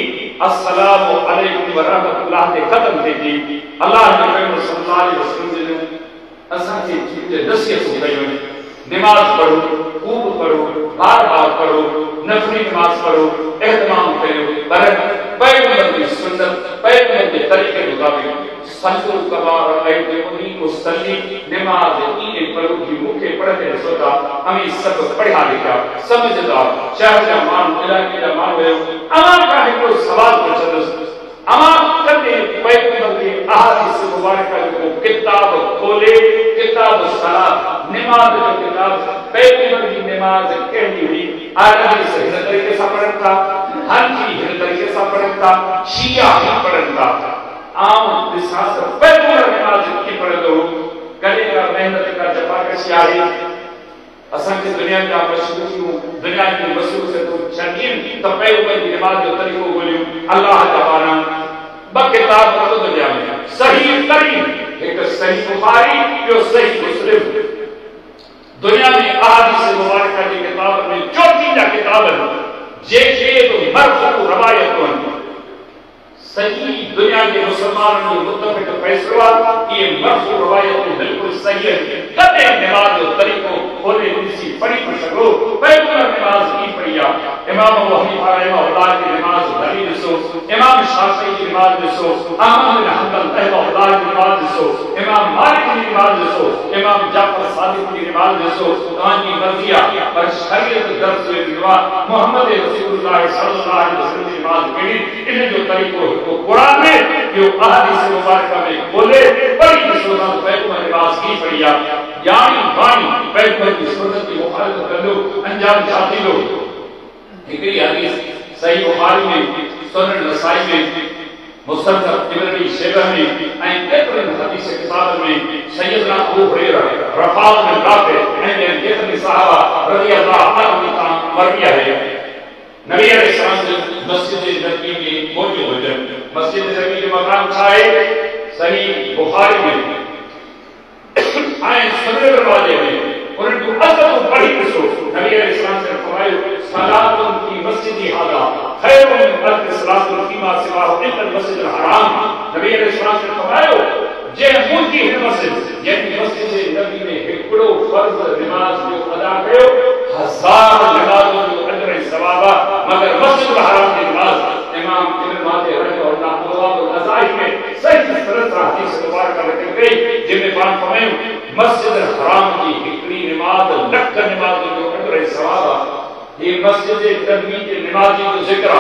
अस्सलामु अलैकुम व रहमतुल्लाह से खत्म थी अल्लाह के पैगंबर सल्लल्लाहु अलैहि वसल्लम ने असा के नसीहत कयो नमाज पढ़ो, खूब पढ़ो, बार बार पढ़ो, नफली नमाज पढ़ो, एहतमाम करो, पर पैगंबर की सुन्नत, पैगंबर के तरीके मुताबिक सल्लु कमा रअयतमुनी उसल्ली, नमाज इने पढ़ो की मुखे पढ़ते सोता हमें सब पढ़ा लिखा समझदार चाहे मान इलाके का मान हो अमान का है कोई सवाल पूछो अमान करने पैगंबर के अहादीस मुबारक को किताब खोले, किताब सलात नमाज जो किताब पैगंबर की नमाज कहनी हुई अरबी से इस तरीके से पढ़ता था, हनफी इस तरीके से पढ़ता था, शिया ही पढ़ता था। आम विश्वास पैगंबर नमाज की पढ़ दो करेगा मेहनत का जफा का सियाही असंख्य दुनिया का मशहूर दुनिया की मशहूर से तो चंदीन तो पैगंबर की नमाज जो तरीको बोलियो अल्लाह तबारा बकिताब पढ़ो दुनिया में सही तरीन एक सही बुखारी जो सही मुस्लिम दुनिया में अहादीस मुबारक की किताब में चौथीजा किताब जेके तो मरफू रवायत सही दुनिया के मुसलमानों के मुत्तफिक फैसला ये मरफू रवायत बिल्कुल सही है। कदे नमाज जो तरीको खोले किसी पढ़ी पर सको पैगंबर नमाज की पढ़िया इमाम अबू हनीफा रहमतुल्लाह की नमाज दली दसो, इमाम शाफी की नमाज दसो, अहमद बिन हंबल रहमतुल्लाह की नमाज दसो, इमाम मालिक की नमाज दसो, इमाम जाफर सादिक की नमाज दसो, तानी मर्जिया पर शरीयत दर्स हुए नमाज मोहम्मद रसूलुल्लाह सल्लल्लाहु अलैहि वसल्लम की नमाज पढ़ी इन्हें जो तरीको तो कुरान में जो अहादीस मुबारक में बोले बड़ी सुन्नत पैगंबर नमाज की पढ़िया यानी वाणी पैगंबर की सुन्नत की मुखालफत कर लो अंजाम चाहती लो। एक हदीस सही बुखारी में सुनन नसाई में मुसन्नफ इब्न शेबह में ऐं केतिरे हदीस किताब में सैयदना अबू हुरैरा रफ़ा में राफ़े ऐं केतिरे सहाबा रज़ी अल्लाह अन्हुम का मरविया है नबी अलैहिस्सलाम से मस्जिद नबवी में मौजूद हो जाए मस्जिद नबवी के मकाम छाए सही बुखारी में आए सुनने वाले में उनको असल पढ़ी दसो नबी अलैहिस्सलाम से फरमाया सलातुन फी मस्जिदी हादा खैरुन मिन अल्फ सलातुन फीमा सिवाहु इल्ला मस्जिदुल हराम। नबी अलैहिस्सलाम से फरमाया जे मुंजी है मस्जिद यानी मस्जिद नबी में हिकड़ो फर्ज नमाज जो अदा कयो हजार नमाजों जो अजर सवाबा मगर मस्जिद हराम की नमाज इमाम इब्न माजे रहमतुल्लाह अबवाब नसाई में सही तरह हदीस मुबारक रखी गई जिनमें बात फरमायो मस्जिद हराम की हिकड़ी नमाज लख नमाज जो अजर सवाबा ये मस्जिद नबी के नमाजी जो जिक्र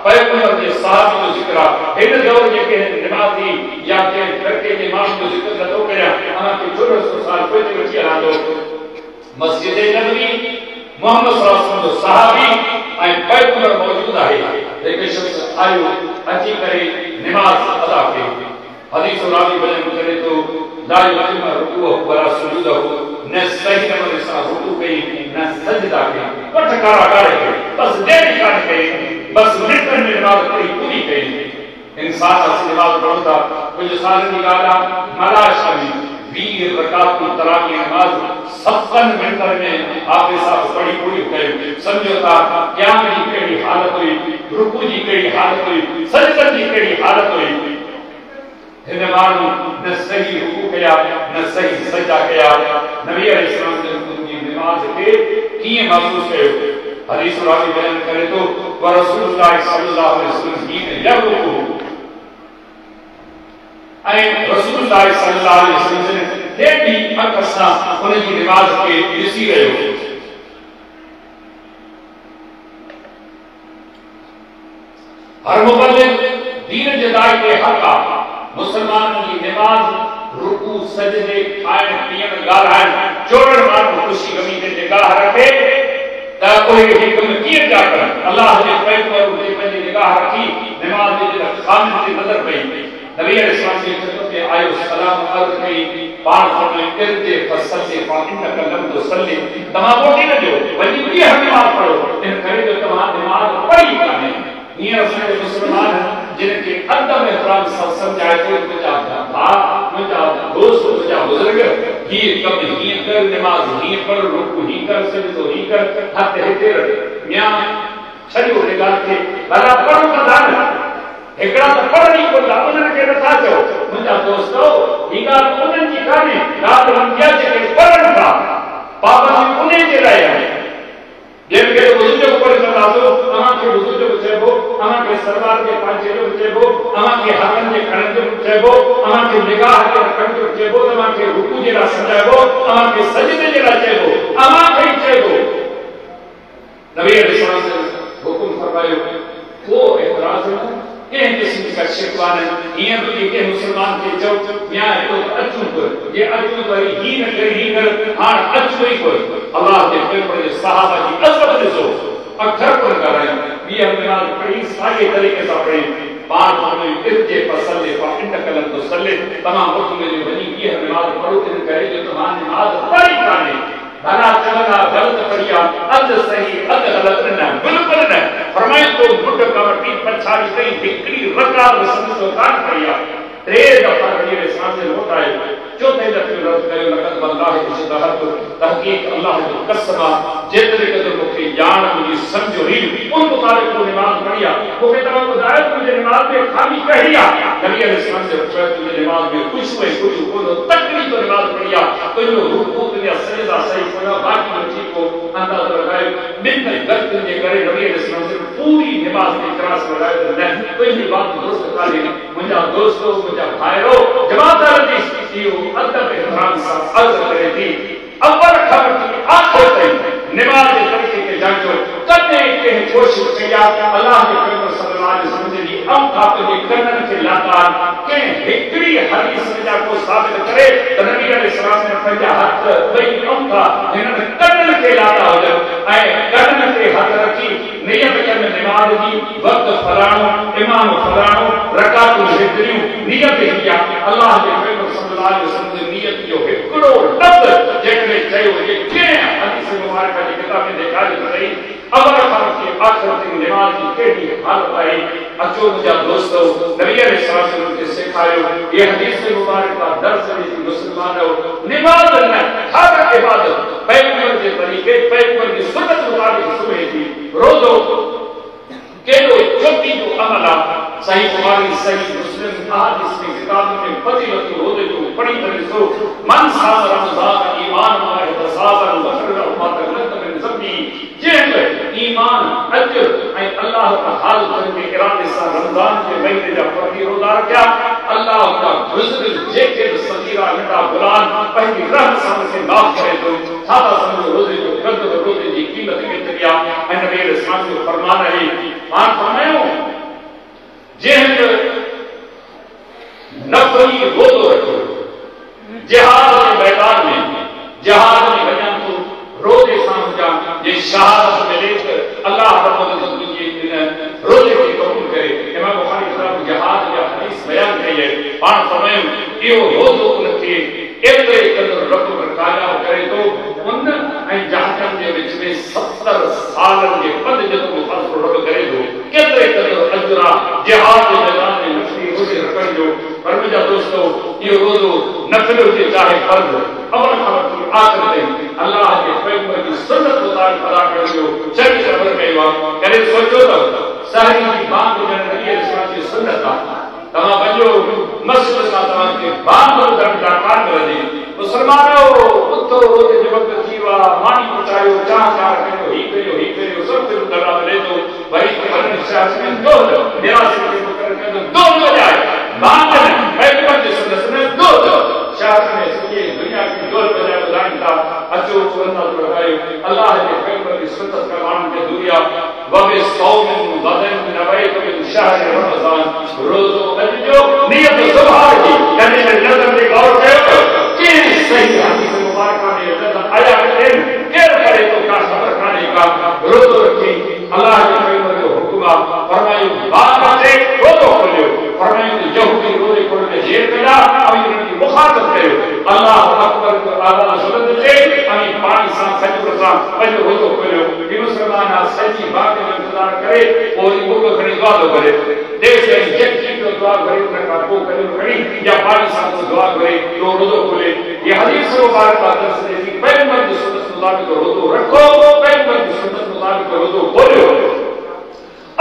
पैगंबर के साहब जो जिक्र इन दौर के नमाजी या के करके के इमाम जो जिक्र तो कया अना के 1400 साल पहले बची रहा तो मस्जिद नबी मोहम्मद सल्लल्लाहु अलैहि वसल्लम सहाबी ऐं पैगंबर मौजूद है लेकिन शख्स आयो अची करे नमाज अदा कई हदीस रावी बयान करे तो ला यतिम रुकूअ वला सुजूदह न सही नमूने से रुकू कई न सजदा कई पटकारा करे बस देरी करे बस मिनट में नमाज पढ़ी पूरी कई इंसान असली नमाज पढ़ता कुछ साल की गाला मलाशा में 20 रकात की तरावी नमाज 57 मिनट में आपने साहब पढ़ी पूरी कई समझो था क्या मेरी केड़ी हालत हुई रुकू जी केड़ी हालत हुई सजदा जी केड़ी हालत हुई इन मानू न सही रुकू किया न सही सजदा किया नबी अलैहिस्सलाम ने उनकी नमाज के किए महसूस कयो हदीस रावी बयान करे तो व रसूलुल्लाह सल्लल्लाहु अलैहि वसल्लम की यरुकू ऐ रसूलुल्लाह सल्लल्लाहु अलैहि वसल्लम ने भी अकसा उनकी नमाज के ऋषि गयो हर मुबल्लिग दीन जदाई के हक़ मुसलमानों की नमाज रुकू सजदे खाइण पीअण ॻाल्हाइण चोड़ण माण्हू ख़ुशी गमी ते निगाह रखे त उहे हे कम कीअं पिया करनि अल्लाह जे पैगंबर ते पंहिंजी निगाह रखी नमाज जे खामिन ते नज़र पई नबी अलैहिस्सलाम जी ख़िदमत में आयो सलाम अर्ज़ कई पाण फरमाए इर्जे फसल्ले फाइन्नक लम तुसल्ली तमाम मोटी न जो वही भी नमाज पढ़ो इन करे जो तमाम नमाज पढ़ी काने ये असल मुसलमान जिनके अदब एहतराम सब समझाए तो मुझा बाप मुझा दोस्त मुझा बुजुर्ग ये कब ये कर नमाज ये पढ़ रुकू ही कर सजदो ही कर हाथ हिते रख मियां छड़ियो निगाह के भला पढ़ो त दान एकड़ा त पढ़नी को दामन के नथा चो मुझा दोस्तो ई गाल उन्हनि जी काने रात हम क्या जे पढ़न था पाबंदी उन्हें जे लाइ आहे जंहिंखे वज़ू जो करे सघंदासीं अव्हांखे वज़ू जो चइबो अव्हांखे सलवार जे पांचे जो चइबो अव्हांखे हथनि जे खणण जो चइबो अव्हांखे निगाह जे रखण जो चइबो अव्हांखे रुकू जे लाइ सजाइबो अव्हांखे सजदे जे लाइ चइबो अव्हांखे ई चइबो नबी अलैहि हुकुम फरमायो को एतराज़ न कंहिं क़िस्म का शिकवा न ईअं बि कंहिं मुस्लमान खे चओ या तो अचूं कर ये अचूं कर ही न कर ही कर हाणे अचूं ई कर अल्लाह के पैगंबर जे सहाबा जी अज़मत ॾिसो अखर पर करायो ॿी हमें पढ़ी साॻे तरीक़े सां पढ़ी बार फरमायो इर्जे फसले पर इन कलम तो सले तमाम वक्त में वनी ॿी नमाज़ पढ़ो इन करे जो तमाम नमाज़ पढ़ी काने भला चलना गलत पढ़िया अध सही अध गलत न बिल्कुल न फरमाए तो मुठ कवटी पछाड़ी कई हिकड़ी रकात समझो कान पढ़िया टे दफा पढ़ी सामने लौटाए चौथे दफे रद कयो लक़द वल्लाहि इश्तहत तहकीक अल्लाह जो कसम जेतरे कदर मुखे जान मुझी समझो ही उन मुताबिक तो नमाज पढ़िया मुखे तमाम ॿुधायो तुझे नमाज में खाली कहिया नबी अलैहि से फरमाया तुझे नमाज में कुछ को तकड़ी तो नमाज पढ़िया तो जो रुकू या सजदा सही कोना बाकी बच्ची को अंदाजा लगाए बिन गलत जे करे नबी अलैहि से पूरी नमाज में क्रॉस लगाए न कोई भी बात दुरुस्त काले मुझा दोस्तों मुझा भाइरो जमात दी अदब इहतराम सां अर्ज़ करे थी अव्वल ख़बर थी आख़िर ताईं नमाज जे तरीक़े खे जांचो कॾहिं कंहिं कोशिशि कई आहे अल्लाह जे पैगंबर सल्लल्लाहु अलैहि वसल्लम जी औकात जे कननि खे लातार कंहिं हिकिड़ी हदीस जा को साबित करे त नबी अलैहि सलाम ने पंहिंजा हथ ॿई औका हिननि कननि खे लाता हुजनि ऐं कननि ते हथ रखी नियत कनि नमाज जी वक़्त फलाणो इमाम फलाणो रकातूं हेतिरियूं नियत ही आहे अल्लाह जे पैगंबर सल्लल्लाहु अलैहि वसल्लम जी नियत जो हिकिड़ो लफ़्ज़ जेकॾहिं चयो हुजे कंहिं हदीस मुबारक जी किताब में ॾेखारे थो रही अवल ख़बर की आख़िर ताईं नमाज जी कहिड़ी हालत आहे अचो मुंहिंजा दोस्तो नबी अलैहि सलाम खे सेखारियो ये हदीस मुबारक का दर्स ॾिसी मुस्लमानो नमाज न हर इबादत पैगंबर जे तरीक़े पैगंबर जी सुन्नत मुताबिक सुबह जी रोज़ो केॾो चोटी जो अमल आहे सही बुखारी सही मुस्लिम अहादीस में किताब में फजीलत रोज़े जो पढ़ी करे सो मन साम रमज़ान ईमान व इहतिसाबन गफर lahu मा तक़द्दम मिन ज़म्बी जंहिं ईमान अजर ऐं अल्लाह ताला के इरादे सां रमज़ान के महीने जा फर्ज़ी रोज़ा रखिया अल्लाह का गुज़िरियल जेके सगीरा नंढा गुलाम पंहिंजी रहमत सां उनखे माफ़ करे थो छाता समझो रोज़े जो क़द्र रोज़े जी क़ीमत केतिरी आहे ऐं नबी अलैहि जो फरमान आहे पाण फरमायो जंहिं नफ़ली रोज़ो रखो जिहाद के मैदान में जिहाद में वञण तो रोज़े सां हुजां जे शहादत मिले अल्लाह रब्बुल इज़्ज़त जी रोज़े खे क़बूल करे इमाम बुखारी साहब जिहाद जा हदीस बयान कई है पाण फरमायो इहो रोज़ो उनखे एतिरे क़दुरु रब काया करे थो उन ऐं जहन्नम जे विच में 70 सालनि जे पंध जेतिरो फ़ासिलो रब करे थो केतिरे क़दुरु अजर आहे जिहाद जे मैदान में नफ़ली रोज़े रखण जो पर मुंहिंजा दोस्तो इहो रोज़ो नफ़िल हुजे चाहे फ़र्ज़ अवल ख़बर थी आख़िर ताईं अल्लाह जे पैगंबर जी सुन्नत मुताबिक़ अदा करण जो चङी ख़बर कयो आहे करे सोचो त सहरी जी बांग ॾियण नबी अलैहि जी सुन्नत आहे तव्हां वञो मस्जिद सां तव्हांखे बांग दर्जा कान मिलंदी मुस्लमानो उथो रोज़े जो वक़्तु थी वियो आहे मानी पचायो चाह कयो ही कयो सभु कुझु दर्जा मिले थो वरी वञनि शहर में दोल निराश खे दोल वॼाए बांग पैगंबर जी सुन्नत में दोल शहर में सॼे दुनिया खे दोल वॼाए ॿुधाइनि था अचो अंदाज़ो लगायो अल्लाह जे पैगंबर जी सुन्नत का माण्हुनि खे दुनिया वबे सौम वदन नवैत मिन शहर रमज़ान रोज़ो अॼु जो नियत सुभाणे जी यानी नज़र में गौर कयो कि सही हदीस मुबारक में नज़र आया है केर करे तो का खबर काने का रोज़ो रखी अल्लाह के पैगंबर जो हुक्म फरमायो बात से रोज़ो खोलियो फरमायो यहूदी रोज़े खोलने जेल कया अभी उनकी मुखातब कयो अल्लाह अकबर को आला सुनत से अभी पानी सा खजूर सा पंहिंजो रोज़ो खोलियो कि मुसलमान सची बात जो इंतजार करे और बुक खणी दुआ तो करे देश के जक्की को दुआ करे उनका को करे खणी या पानी सा को दुआ करे तो रोज़ो खोले ये हदीस मुबारक का दर्स देती पैगंबर की सुन्नत मुताबिक रोज़ो रखो पैगंबर की सुन्नत मुताबिक रोज़ो खोलो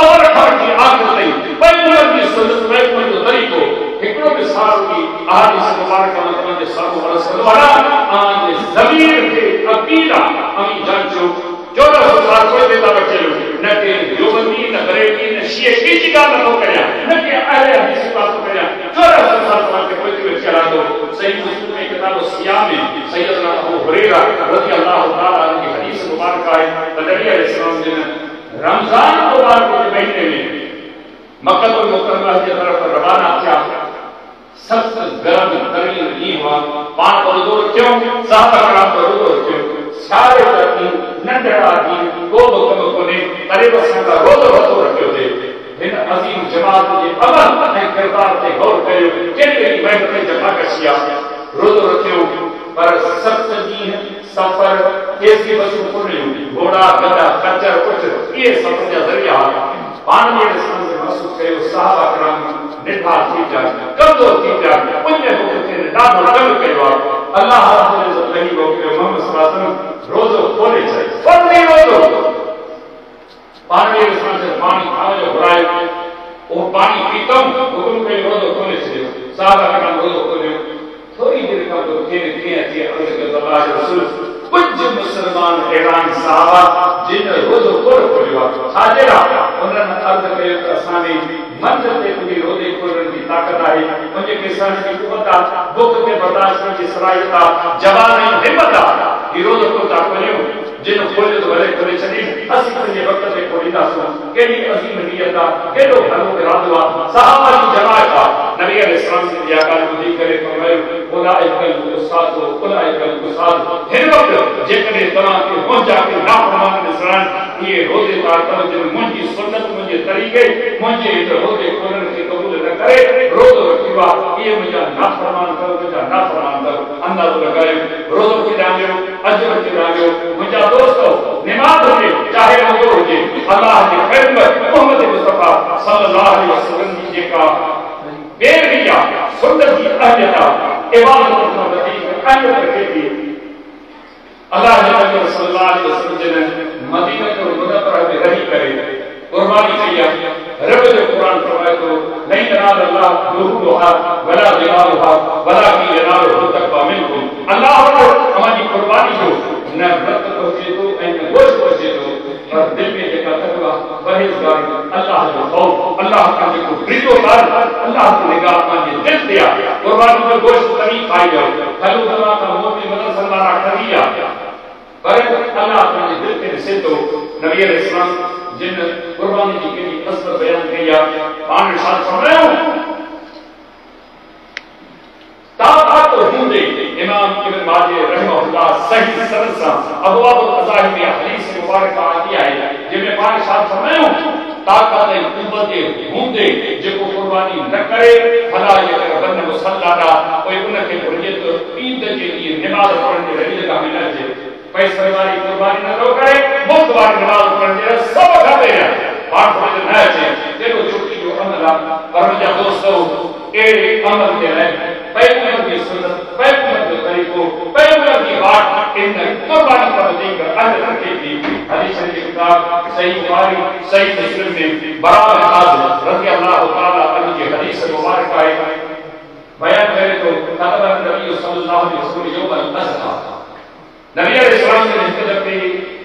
और हर की आखिर नहीं पैगंबर की सुन्नत पैगंबर जो तरीको हिकड़ो मिसाल की अहादीस मुबारक में जे साबु वरसलवाना आन ज़मीर के अकीदा अमी जांचो 1400 साल कोई बेटा बच्चे न के देवबंदी न बरेली न शिया की गाल न करया न के अहले हदीस बात करया 1400 साल के कोई भी चला दो सही मुस्लिम में किताब सियाम में सैयदना अबू हुरैरा रज़ी अल्लाह तआला अन्हु की हदीस मुबारक है नबी अलैहिस्सलाम ने रमजान मुबारक के महीने में मक्का मुकर्रमा की तरफ रवाना किया सख्त गर्म तरीन ॾींहुं हुआ पाण रोज़ो रखियो साहब कराम रोज़ो रखियो सारे ॾींहुं नंढड़ा ॾींहुं को बि कमु कोन्हे तॾहिं बि असां रोज़ो वतो रखियो थे हिन अज़ीम जमात जे अमल ऐं किरदार ते गौर कयो कहिड़ी कहिड़ी महिनत जमा कशी आहे रोज़ो रखियो पर सख्त ॾींहुं सफ़र केसी बसूं कोन्हे घोड़ा गधा खच्चर कुझु इहे सफ़र जा ज़रिया पाण में महसूस कयो साहबा कराम निठा थी पिया कमज़ोर थी पिया उन्हें मुझे ॾाढो तंग कयो आहे अल्लाह रब्बुल इज़्ज़त लही मोकिलियो मोहम्मद सल्लल्लाहु अलैहि वसल्लम रोज़ो खोले छॾे फर्ज़ी रोज़ो पाण में पानी खाओ जो घुरायो वो पानी पीतम हुकुम कयो रोज़ो खोले छॾियो साहबा कराम रोज़ो खोलियो थोड़ी देर खां पोइ कीअं अची अर्ज़ कयो अल्लाह जो रसूल कुछ मुसलमान अहिड़ा साहबा जिन रोज़ो कोन खोलियो आहे हाजिर उन्हनि अर्ज़ कयो त असांजे मंज़िल ते तुंहिंजी रोज़े खोलण जी ताक़त आहे मुंहिंजे किसान जी कुवत आहे बुख खे बर्दाश्त करण जी सलाहियत आहे जवान ऐं हिम्मत आहे ही रोज़ो को था खोलियूं जिन खोलियो त भले खोले छॾी असीं पंहिंजे वक़्त ते खोलींदासीं केॾी अज़ीम नियत आहे केॾो भलो इरादो आहे सहाबा जी जमात आहे नबी अलैहिस्सलाम जी इहा ॻाल्हि ॿुधी करे फरमायो उलाइकल उस्ताद उलाइकल उस्ताद हिन वक़्तु जेकॾहिं तव्हांखे मुंहिंजा के नाफ़रमान ॾिसण इहे रोज़ेदार तवजो मुंहिंजी सुन्नत मुंहिंजे तरीक़े मुंहिंजे रोज़े खोलण खे क़बूल न करे रोज़ो रखियो आहे इहे मुंहिंजा नाफ़रमान अथव मुंहिंजा नाफ़रमान अथव अंदाज़ो लॻायो रोज़ो किरायो अजर किरायो मुंहिंजा दोस्त निमाज़ हुजे चाहे रोज़ो हुजे अल्लाह जे ख़ैर मोहम्मद मुस्तफ़ा सल्लल्लाहु अलैहि वसल्लम जी जेका बेरिया सुन्नत जी अहलियत इबादत खां वधीक अहमियत रखे थी अल्लाह जे नबी सल्लल्लाहु अलैहि वसल्लम ने मदीनतुल मुनव्वरा में रही करे कुर्बानी कई आहे रब जो कुरान फरमाए तो नहीं यनाल अल्लाह लुहुहा वला दिमागुहा वलाकिन यनालुहु तक़वा मिनकुम अल्लाह हमारी कुर्बानी जो न रत पहुंचे तो ऐं न गोश्त पहुंचे तो पर दिल में जेका तक़वा परहेज़गारी अल्लाह जो खौफ अल्लाह का जेको प्रीतो कर अल्लाह की निगाह पंहिंजे दिल ते आहे कुर्बानी जो गोश्त तरी खाई जाओ हलू तव्हां का मोमिन मदद सल्लल्लाहु अलैहि वसल्लम पर अल्लाह पंहिंजे दिल खे ॾिसे थो नबी अलैहिस्सलाम जिन कुर्बानी जी केॾी कसरत बयान कई आहे पाण इरशाद फरमायो ताक़त हूंदे इमाम इब्न माजे रहमहुल्लाह सही सनद सां अबवाब अज़ाहिर में हदीस मुबारक आती आहे जंहिंमें पाण इरशाद फरमायो ताक़त ऐं क़ुव्वत हूंदे जेको कुर्बानी न करे भला जेकर बन मुसल्ला पोइ उनखे घुरिजे त ईद जे ॾींहुं निमाज़ पढ़ण जे रही जॻह में न अचे पैसे वारी कुर्बानी न थो करे मुफ़्त वारी निमाज़ पढ़ण जे सभ खां पहिरियां पाण समझ न अचे केॾो चुटकी जो अमल आहे पर मुंहिंजा दोस्त अहिड़े अमल ते रहे पैगंबर की सुन्नत पैगंबर जो तरीक़ो पैगंबर की बात इन कुर्बानी पर वधीक अहमियत रखे थी हदीस की किताब सही बुखारी सही मुस्लिम में बरा आज़ रज़ी अल्लाह तआला अन्हु की हदीस मुबारक है बयान करे तो कतबा नबी सल्लल्लाहु अलैहि वसल्लम यौम अज़हा नबी अलैहिस्सलाम ने हिकु दफ़े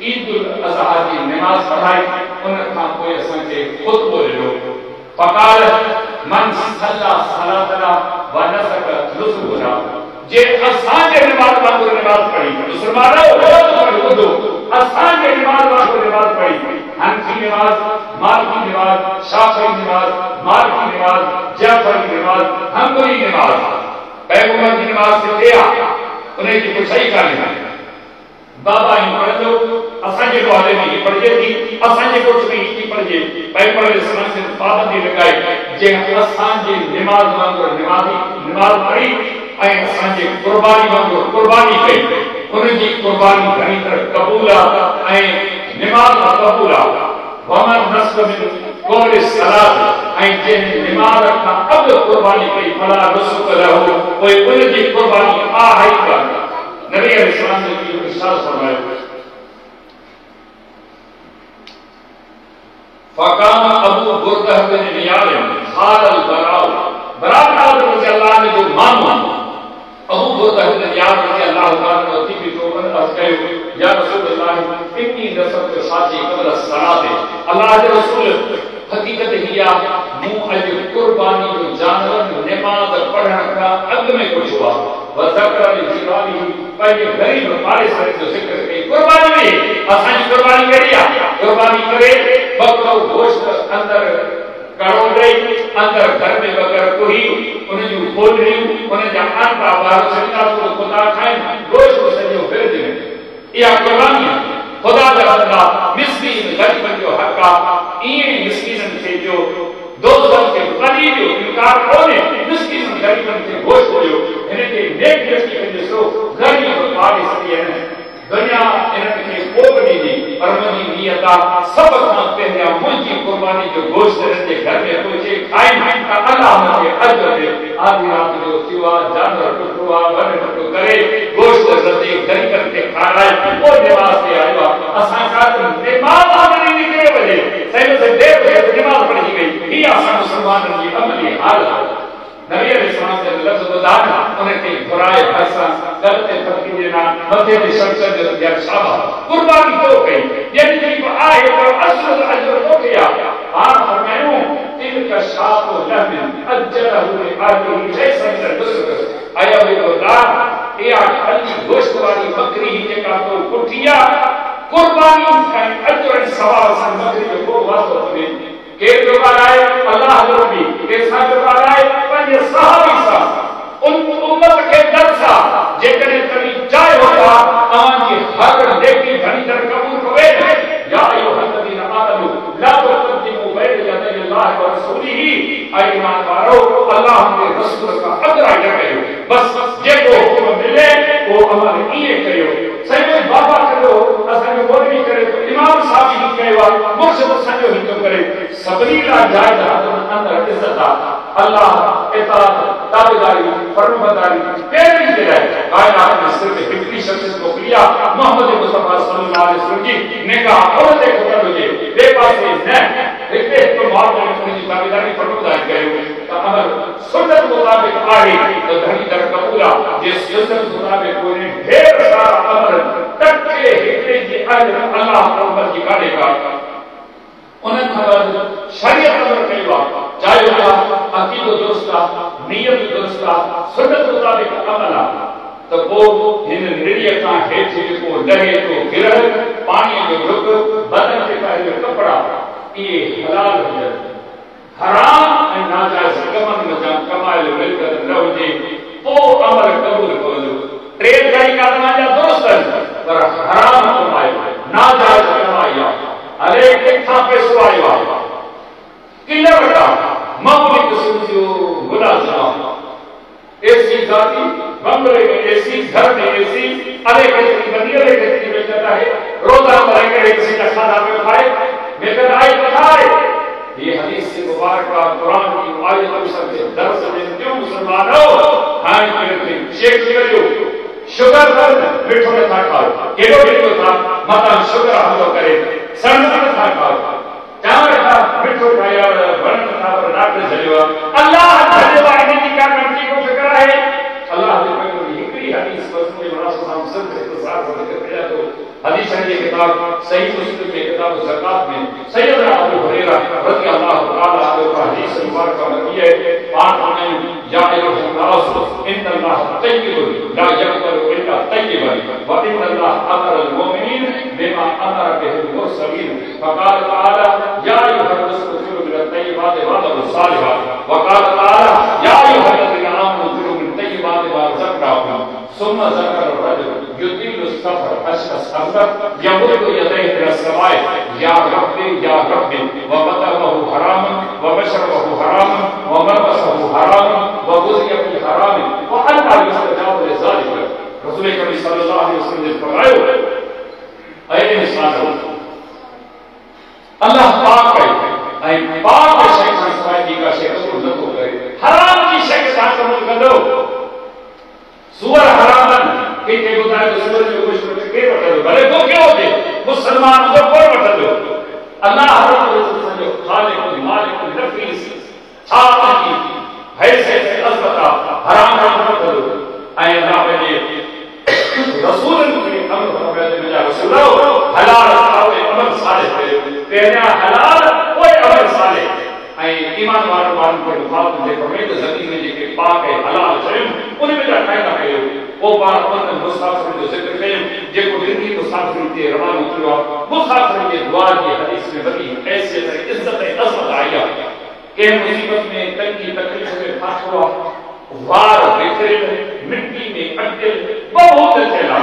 ईद उल अज़हा जी नमाज़ पढ़ाई उन खां पोइ असांखे खुतबो ॾिनो फक़ाल मन सल्ला सलातना व नसक लुसुना जे असांजे नमाज़ वांगुरु नमाज़ पढ़ी मुसलमानो रोज़ पढ़ो ॿुधो असांजे नमाज़ वांगुरु नमाज़ पढ़ी हनफी नमाज़ मालिकी नमाज़ शाफ़ी नमाज़ मालिकी नमाज़ जाफ़री नमाज़ हम्बली नमाज़ पैगंबर जी नमाज़ किथे आहे उन जी कुझु सही कान्हे बाबा इन पढ़ो असांजे दुआले में ही पढ़जे थी असांजे कुछ में ही पढ़जे पैगंबर इस्लाम से पाबंदी लगाई जे असांजे नमाज वांगुरु नमाज पढ़ी ऐं असांजे कुर्बानी वांगुरु कुर्बानी कई उन जी कुर्बानी घणी तरह क़बूल आहे ऐं नमाज क़बूल आहे वमन नस्ब मिन कौल सलात ऐं जे नमाज खां अॻु कुर्बानी कई फला नुसुक रहो कोई उन जी कुर्बानी आहे ई कान नबी अलैहिस्सलाम ने इरशाद फरमाया फकान अबू बुरदा बिन नियाल हाल अल बराउ बराबर रज़ी अल्लाह ने जो मानो अबू बकर याद रज़ी अल्लाह ताला ने अती भी तो अर्ज कयो या रसूलुल्लाह इन्नी नसब साजी कबल सलात अल्लाह के रसूल हकीकत हिया मु अज कुर्बानी जो जानवर नमाज पढ़ण का अग में कुछ हुआ व ज़कर जिवाली पहले गरीब वाले से जो जिक्र कई कुर्बानी में असानी कुर्बानी करिया कुर्बानी करे बकरो गोश्त अंदर करो गई अंदर घर में बकर कोई उन्हें जो खोल रही उन्हें जहां का बाहर चलता तो खुदा खाए गोश्त को सजो फिर दे या कुर्बानी खुदा का बंदा मिस्कीन गरीब जो हक ये मिस्कीन से जो दोस्तों के करीब जो इनकार होने मिस्कीन गरीबन के गोश्त हो इन्हें के नेक मिस्कीन जो गरीब वाले से दुनिया इनके कोबनी दी परमनी नियता सब मांगते हैं मुझी कुर्बानी जो गोश्त रहते घर में पहुंचे खाए का अल्लाह मुझे अजर दे आधी रात जो सिवा जानवर टुकड़ा वन टुकड़ा करे गोश्त रहते घर करके खा रहा है वो नमाज से आया असा का नमाज आने निकले बजे सही से देर नमाज पढ़ी गई ये आसान मुसलमान की अमली हालत नबी अलैहिस्सलाम ने लफ्ज़ बताया उन्हें कई बुराए भाषा गलत फरकी देना मध्य में शर्त या शाबा कुर्बानी तो गई यानी कि आए पर असल अजर हो गया आप फरमायो तिल का शाप लहम अजरहु लिआलिही लैसा मिन दुस्र आया वे बता ये अली गोश्त वाली बकरी ही का तो कुटिया कुर्बानी का अजर सवाल से बकरी को वास्तव में के दोबारा आए अल्लाह रब्बी के साथ दोबारा आए पंज सहाबी सा उन उम्मत के दर सा जेकरे तभी चाहे होगा आन की हर देखी घनी दर कबूल होवे या अय्युहल्लज़ीना आमनू ला तुक़द्दिमू बैन यदै अल्लाह व रसूलिही ऐ ईमान वालो अल्लाह के रसूल का अदर कयो बस जेको हुक्म मिले वो अमल ये कयो सही में बाबा करो असन में मौलवी करे तो इमाम साहब ही कयो मुर्शिद संजो ही तो करे सबरी ला जायज अंदर इज्जत अल्लाह इताअत ताबेदारी फरमाबरदारी पैरवी दे रहे कायनात में सिर्फ फिक्री शख्स को किया मोहम्मद मुस्तफा सल्लल्लाहु अलैहि वसल्लम की नेका औरत को कर दे बेपासे न इतने तो मार में उनकी ताबेदारी फरमाबरदारी कयो अमल सुन्नत मुताबिक आए तो धनी दर कबूला जिस सुन्नत मुताबिक कोई ढेर सारा अमल टक्के हिकड़े जी अल्लाह अल्लाह की काटेगा उन्हें खबर शरीयत अमल कयो चाहे उनका अकीदो दुरुस्ता नियत दुरुस्ता सुन्नत मुताबिक अमल तो वो इन निरिय का हेठ को लगे तो गिरह पानी में रुक बदन के पहले कपड़ा ये हलाल हो जाए हराम नाजायज कमन में कमाल मिलकर न हुजे तो अमल कबूल करो ट्रेन गाड़ी का तमाजा दुरुस्त पर हराम कमाए नाजायज कमाया अरे कितना पैसो आयो किले बता मामूली किस्म जो गुलाम एसी जाती बंगले में एसी घर में एसी अरे कितनी बनिए कितनी बेचता है रोजा मरेंगे किसी का खाना में खाए लेकर आए खाए ये हदीस से मुबारक कुरान की आयत से दर्स में क्यों मुसलमानों खाए पीते शेक करियो शुगर कर मिठो में था खाओ केलो केलो था मता शुगर हमलो करे सनसन था खाओ चावल था मिठो खाया वन था पर डॉक्टर चलियो अल्लाह धन्यवाद की क्या करती को फिक्र है अल्लाह ने कोई हिकड़ी हदीस पर में बड़ा सुनाम सब इख्तिसार करके दिया तो हदीस की किताब सही मुस्लिम की किताब ज़कात में सैयदना अबू हुरैरा रज़ी अल्लाह तआला अन्हु का हदीस मुबारक में ये बात हमें या अय्युहन्नास इन्नल्लाह तय्यिबुन ला यक़बलु इल्ला तय्यिबन व इन्नल्लाह अमरा अल-मुमिनीन बिमा अमरा बिहिल मुरसलीन फ़क़ाल तआला या अय्युहन्नास कुलू मिन तय्यिबाति व अमलु सालिहात व क़ाल तआला या अय्युहल्लज़ीना आमनू कुलू मिन तय्यिबाति व रज़क़नाकुम सुम्मा ज़करा रजुल युतिलु सफ़र अशअस अकबर यमुद्दु यदैहि इला समाए या रब्बी व मतअमहु हरामन व मशरबहु हरामन व मलबसहु हरामन व गुज़िया बिल हराम व अल्ला युस्तजाबु लिज़ालिक रसूल करीम सल्लल्लाहु अलैहि वसल्लम ने फरमाया ऐ इंसान अल्लाह पाक है ऐ पाक शै संस्कारी का शै कबूल न करे हराम की शै का कबूल कर दो सुअर हरामन के बताए तो सुअर जो कुछ के बता दो भले को क्या होते मुसलमान को पर बता दो अल्लाह रब्बुल इज्जत जो खालिक मालिक नफीस छाती है से रसूलन के अमल फरमाए मुझा रसूलो हलाल खाओ अमल साले तेरा हलाल कोई अमल साले ऐ ईमान वारन को फात दे फरमाए तो ज़मीन में जेके पाक है हलाल शयूं उन में जा ठाइना कयो ओ बार उन मुसाफिर जो जिक्र कयो जेको दिल्ली मुसाफिर ते रवानो थियो मुसाफिर के दुआ की हदीस में वही हैसियत इज्जत अज़मत आई के मुसीबत में तंगी तकलीफ में फासो वार बिखरे मिट्टी में अटके बहुत चला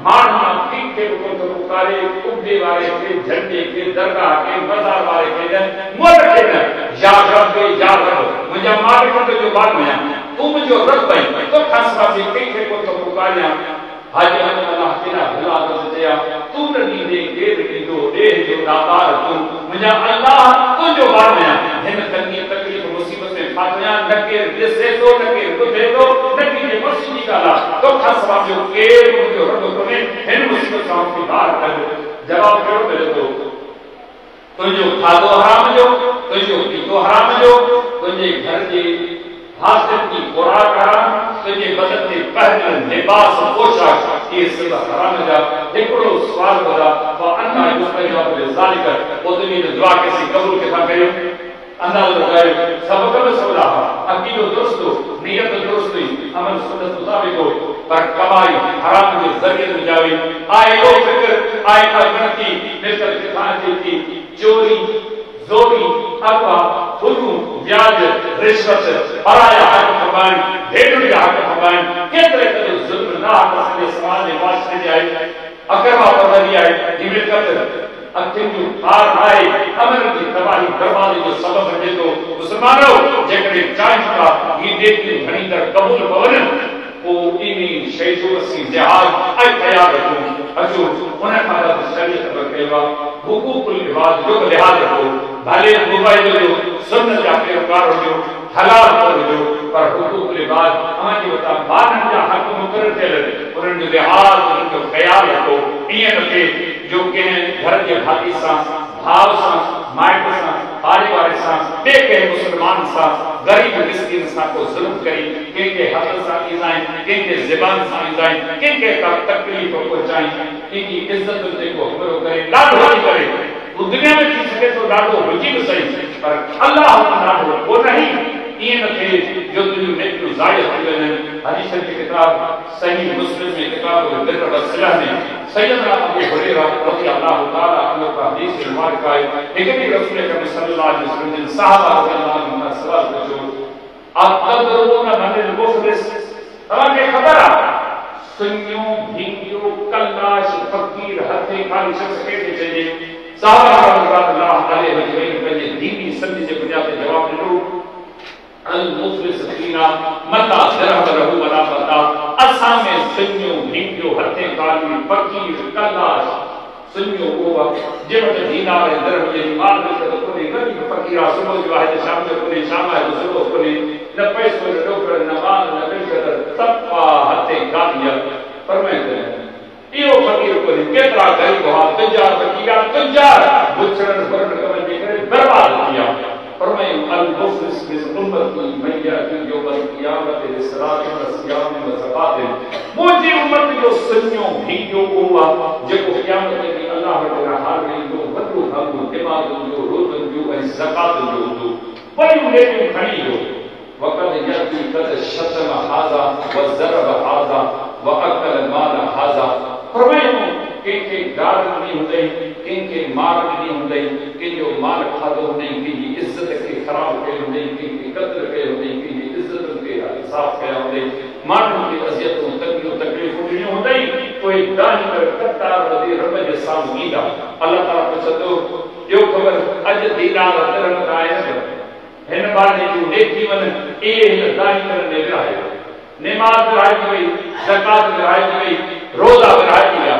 मारना ठीक के को तो पुकारे उब्बे वाले के झंडे के दरगाह के बाजार वाले के मोर के न या रब मुझे मार को जो बात में तू मुझे रब भाई तो खास बात के को तो पुकारिया हाजी अल्लाह तेरा भला कर दिया तू नहीं दे के दे जो दातार तू मुझे अल्लाह तू जो बात में हिन तंगी तकलीफ मुसीबत में फातिया नके दिसे तो नके दे दो नके के मसीह का तो खास बात जो के जो रब तूने हिन मुसीबत की बात कर जवाब करो मेरे तो जो खादो हराम जो जो पीतो हराम जो तुझे घर के हासिल की खुराक हराम तुझे बदन के पहले लिबास पोशाक ये सब हराम जा एकड़ो सवाल होदा व अन्ना युस्तजवाब लिज़ालिक वो तुझे दुआ कैसे कबूल के था कयो अंदाज लगाए सबक सबला अकीदो दुरुस्तो नियत दुरुस्ती अमल सुन्नत मुताबिक हो पर कमाई हराम के जरिए में जावे आए लो फिक्र आए अगनती मिसल के खाने की चोरी जोरी अगवा खुलू ब्याज रिश्वत पराया हक खबान भेड़िया हक खबान केतरे कदे जुल्म ना असले समाज में वास्ते जाए अकरवा परवरी आए हिमिलकत अखिन जो हार आए अमर की तबाही बर्बादी जो सबब बने तो मुसलमानों जेकरे चाहिए का ये देखने घणी दर कबूल पवन वो इनी शहीदों से जिहाद आई तैयार रखो अजो उन्हें खादा शरीयत पर कहवा हुकूकुल इबाद जो लिहाज रखो भले मोबाइल जो सुन्नत जा पैरोकार हो हलाल हो पर हुकूकुल इबाद हमारी बता बारन जा हक मुकर्रर थे उन्हें लिहाज उनका ख्याल रखो ये रखे जो के घर के भाती सा भाव सा माइट सा पारिवारिक सा बेके मुसलमान सा गरीब मिस्किन सा को जुल्म करी के हक सा इजाइन के ज़बान सा इजाइन के तकलीफ को चाहिए इनकी इज्जत देखो हमरो करे लाडो करे दुनिया में थी सके तो लाडो रुचि में सही पर अल्लाह लाडो वो नहीं ये न थे जो तुझे नेक जायज हुए हैं हदीस की किताब सही मुस्लिम में किताब बिर व सिला में सैयदना अबू हुरैरा रज़ियल्लाहु ताला अन्हु का हदीस रिवायत है लेकिन रसूल करीम सल्लल्लाहु अलैहि वसल्लम ने सहाबा रज़ियल्लाहु अन्हुम का सवाल पूछो अतदरुना मनल मुफलिस तमाके खबर सुन्यो भींगियो कल्लाश फकीर हथे खाली शख्स के चाहिए सहाबा रज़ियल्लाहु अलैहि वसल्लम ने दीनी समझ के बुनियाद पे जवाब दियो अल मुफलिस फीना मता दरह रहु वला पता असा में सुन्यो भींगियो हथे खाली फकीर कल्लाश सुन्यो को जे वटे दीनार दरह जे माल में तो कोई गरीब फकीर सुबह जो है शाम को कोई शाम है तो सुबह कोई न पैसों न डॉक्टर न माल न बेकर तपा हथे खाली फरमाते यो फकीर को केतरा गरीब हो तुजार फकीर तुजार बुचरन फरन कवन जे करे बर्बाद किया फरमाए अल मुफलिस मिस उम्मती मैया की जो बल क़यामत इस्रात व सियाम व ज़कात मुझे उम्मत जो सुन्यो भीयो हुआ जेको क़यामत में अल्लाह तेरा हाल में जो बदलू हम दिमाग जो रोज़ जो ऐं ज़कात जो बड़ी लेकिन खड़ी हो वक़द यती कद शतम हाज़ा व ज़रब हाज़ा व अकल माल हाज़ा फरमाए के गाल नहीं हुंदई के मार नहीं हुंदई के जो माल खादो नहीं की इज्जत के खराब के हुंदई के कत्ल के हुंदई के इज्जत के इंसाफ के हुंदई मानव की अजियत तकलीफ नहीं हुंदई कोई दान कर कत्ता रदी रब जे सामीदा अल्लाह ताला पुछतो यो खबर अज दीदार तरन आए हिन बार ने जो नेकी वन ए दान करने आए नमाज राज गई ज़कात राज गई रोजा राज गया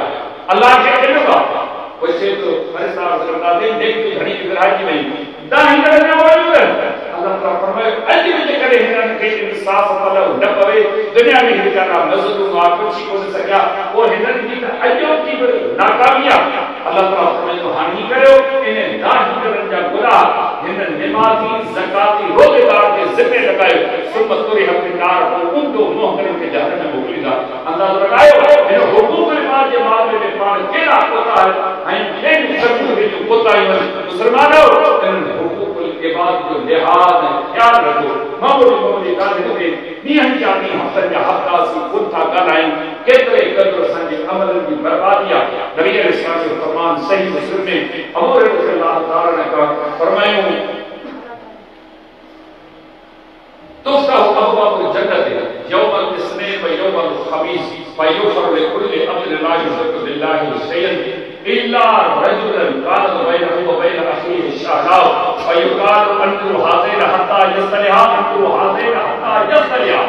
अल्लाह के कहने वैसे तो फरिश्ता सल्लल्लाहु अलैहि वसल्लम नेक घड़ी इब्राहिम में दाही करने मौजूद है अल्लाह ताला फरमाए अज भी करे हिनन के इंसाफ वाला न पवे दुनिया में ही करना मजलूम आ कुछ को सका वो हिनन की अजो की नाकामिया अल्लाह ताला फरमाए तो हानि करो इन्हें दाही करने जा गुनाह इन नमाजी ज़काती रोज़ेदार के ज़िम्मे लगायो सुम्मत तुरी अपनी नार को उनको मोह करे के जहन्नम में मोकलींदा अंदाज़ लगायो इन हुकूक इबाद जे मामले में पाण केड़ा कोता है ऐं केड़ी शर्त के जो कोता है मुसलमानो इन हुकूक इबाद जो लिहाज ख्याल रखो मामूली ॻाल्हि के ॾींहंनि जा ॾींहं हफ़्तनि जा हफ़्ता असीं खुद था ॻाल्हायूं केतिरे क़दुरु असांजे अमलनि जी बर्बादी आहे नबी अलैहिस्सलाम जो फ़रमान सही मुस्लिम में अबू हुरैरा रज़ियल्लाहु ताला ने फरमायूं तुफ़्तहु अबवाबुल जन्नत यौमल इस्नैन व यौमल ख़मीस फयुग़फ़रु लिकुल्लि अब्दिन ला युश्रिकु बिल्लाहि शैअन इल्ला रजुलन कानत बैनहु व बैन अख़ीहि शहनाउ फयुक़ालु अंज़ुरु हाज़ैन हत्ता यस्तलिहा अंज़ुरु हाज़ैन हत्ता यस्तलिहा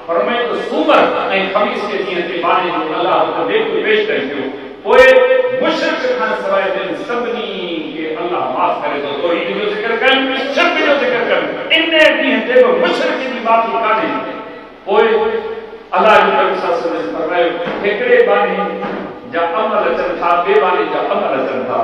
फरमाए तो सूमर ऐं ख़मीस के ॾींहं ते बानी अल्लाह जो नेक पेश कयो पोइ मुशरिक खां सवाइ ॿियनि सभिनी खे अल्लाह माफ़ करे थो तौहीद जो ज़िक्र कनि शिर्क जो ज़िक्र कनि इन ॾींहं ते बि मुशरिक जी माफ़ी कान्हे पोइ अल्लाह जो नबी सल्लल्लाहु अलैहि वसल्लम फरमायो हिकिड़े बानी जा अमल अचनि था ॿिए बानी जा अमल अचनि था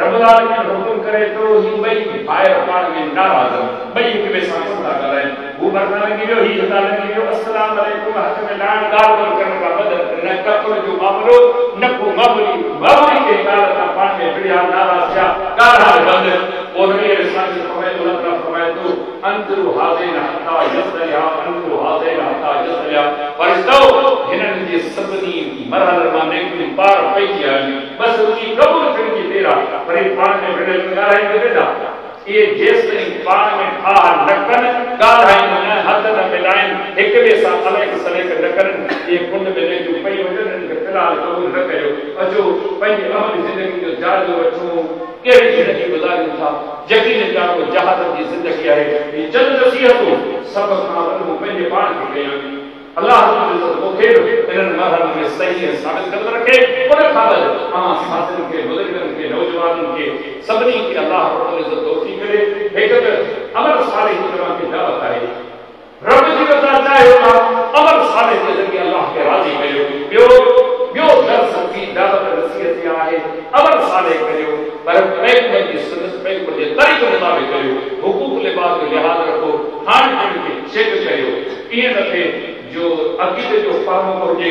रब्बुल आलमीन हुकुम करे तो ही ॿई भाइर पाण में नाराज़ ॿई हिक ॿिए सां कोन था ॻाल्हाइनि हू मर्द लॻी वियो ही हिता लॻी वियो अस्सलाम वालेकुम हथ में लाइण ॻाल्हि करण खां बदल न कतल जो मामलो न को मामूली के ॻाल्हि सां पाण में विड़िया नाराज़ थिया ॻाल्हि बंद पोइ नबी अलैहि सलाम फरमाए तो अंदरु हाज़िन हत्ता यस्तलिहा अंदरु हाज़िन हत्ता यस्तलिहा फरिश्तो हिननि जे सभिनी मरहल मां नेकी पार पइजी आहिनि बस उनकी कबूल करण जी देर आहे पर पाण में विड़ियल ॻाल्हाईंदे वेंदा ये जेसिताईं पाण में ठाह न कनि ॻाल्हाइनि न हथ न मिलाइनि हिक ॿिए सां अलेक सलेक न कनि इहे कुंड में लेजूं पई वञनि खे फ़िलहाल क़बूल न कयो अचो पंहिंजी अमली ज़िंदगी जो जाइज़ो वठूं कहिड़ी ज़िंदगी गुज़ारियूं था यकीन जानो जहाज़ जी ज़िंदगी आहे ही चंद नसीहतूं सभ खां वॾो पंहिंजे पाण खे कयूं अल्लाह रब्बुल इज़्ज़त मूंखे इन्हनि मरहलनि में सही ऐं साबित करे रखे उन खां बाद साथियुनि खे बुज़ुर्गनि खे नौजवाननि खे सभिनी खे अल्लाह रब्बुल इज़्ज़त तौफ़ीक़ करे हिकु अमल सालिह जी तव्हांखे दावत आहे रब जी रज़ा चाहियो था अमल सालिह जे ज़रिए अल्लाह खे राज़ी कयो ॿियो दर्स की दावत नसीहत आहे अमल सालिह करियो पर पैगंबर जी सुन्नत पैगंबर जे तरीक़े मुताबिक़ करियो हुकूक लिबास जो लिहाज़ रखो खान पीन खे चेक करियो ईअं न थिए जो अक़ीदे जो फ़हम को हुजे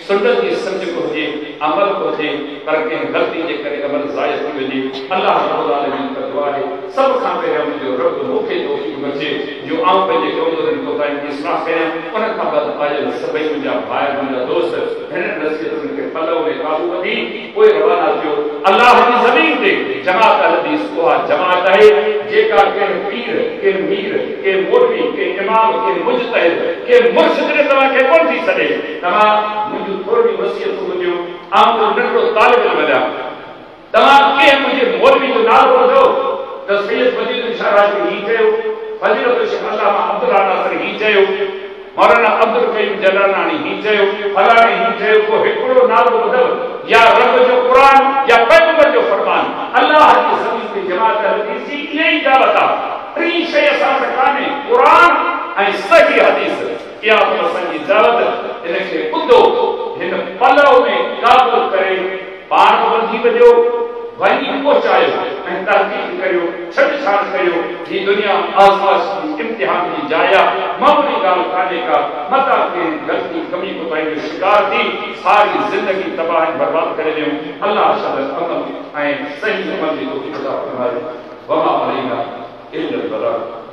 सुन्नत जी सम्झ को हुजे अमल को हुजे पर कंहिं ग़लती जे करे अमल ज़ाया थी वञे अल्लाह रब्बुल आलमीन का दुआ आहे सभ खां पहिरियों मुंहिंजो रब मूंखे तौफ़ीक़ बख़्शे जो आउं पंहिंजे कमज़ोरनि कोताहियुनि जी इस्लाह कयां उन खां बाद आयल सभई मुंहिंजा भाइर मुंहिंजा दोस्त हिननि नसीहतुनि खे पलव में क़ाबू ॿधी पोइ रवाना थियो अल्लाह जी ज़मीन ते जमात हदीस उहा जमात आहे जेका कंहिं पीर कंहिं मीर कंहिं मौलवी कंहिं इमाम कंहिं मुजतहिद कंहिं मुर्शिद ने तव्हांखे कोन थी सघे तव्हां मुंहिंजूं थोरी वसियतूं ॿुधियूं आउं नंढड़ो तालिब इल्म आहियां तव्हां कंहिं मुंहिंजे मौलवी जो नालो ॿुधो त सैयद वजीदुल शहराज़ी ही चयो फज़ीलतुल शेख अल्लामा अब्दुल्ला नासिर ही चयो मौलाना अब्दुल कयूम जलालानी ही चयो फलाणे ही चयो को हिकिड़ो नालो ॿुधव या रब जो क़ुरान या पैगंबर जो फरमान अल्लाह जी ज़मीन ते जमात हदीस जी इहा ई दावत आहे टी शइ असां वटि कान्हे क़ुरान ऐं सही हदीस इहा असांजी दावत इनखे ॿुधो हिन पलव में क़ाबू करे पाण वधी वञो वही पहुचायो ऐं तहक़ीक़ करियो छॾछाड़ करियो ही दुनिया आज़माइश जी इम्तिहान जी जाइ आहे मामूली ॻाल्हि कान्हे का मता कंहिं ग़लती कमी कोताही जो शिकार थी सारी ज़िंदगी तबाह ऐं बर्बाद करे ॾियूं अल्लाह शायदि अमल ऐं सही अमल जी तौफ़ीक़ अता फरमाए वमा अलैना इल्लल बलाग।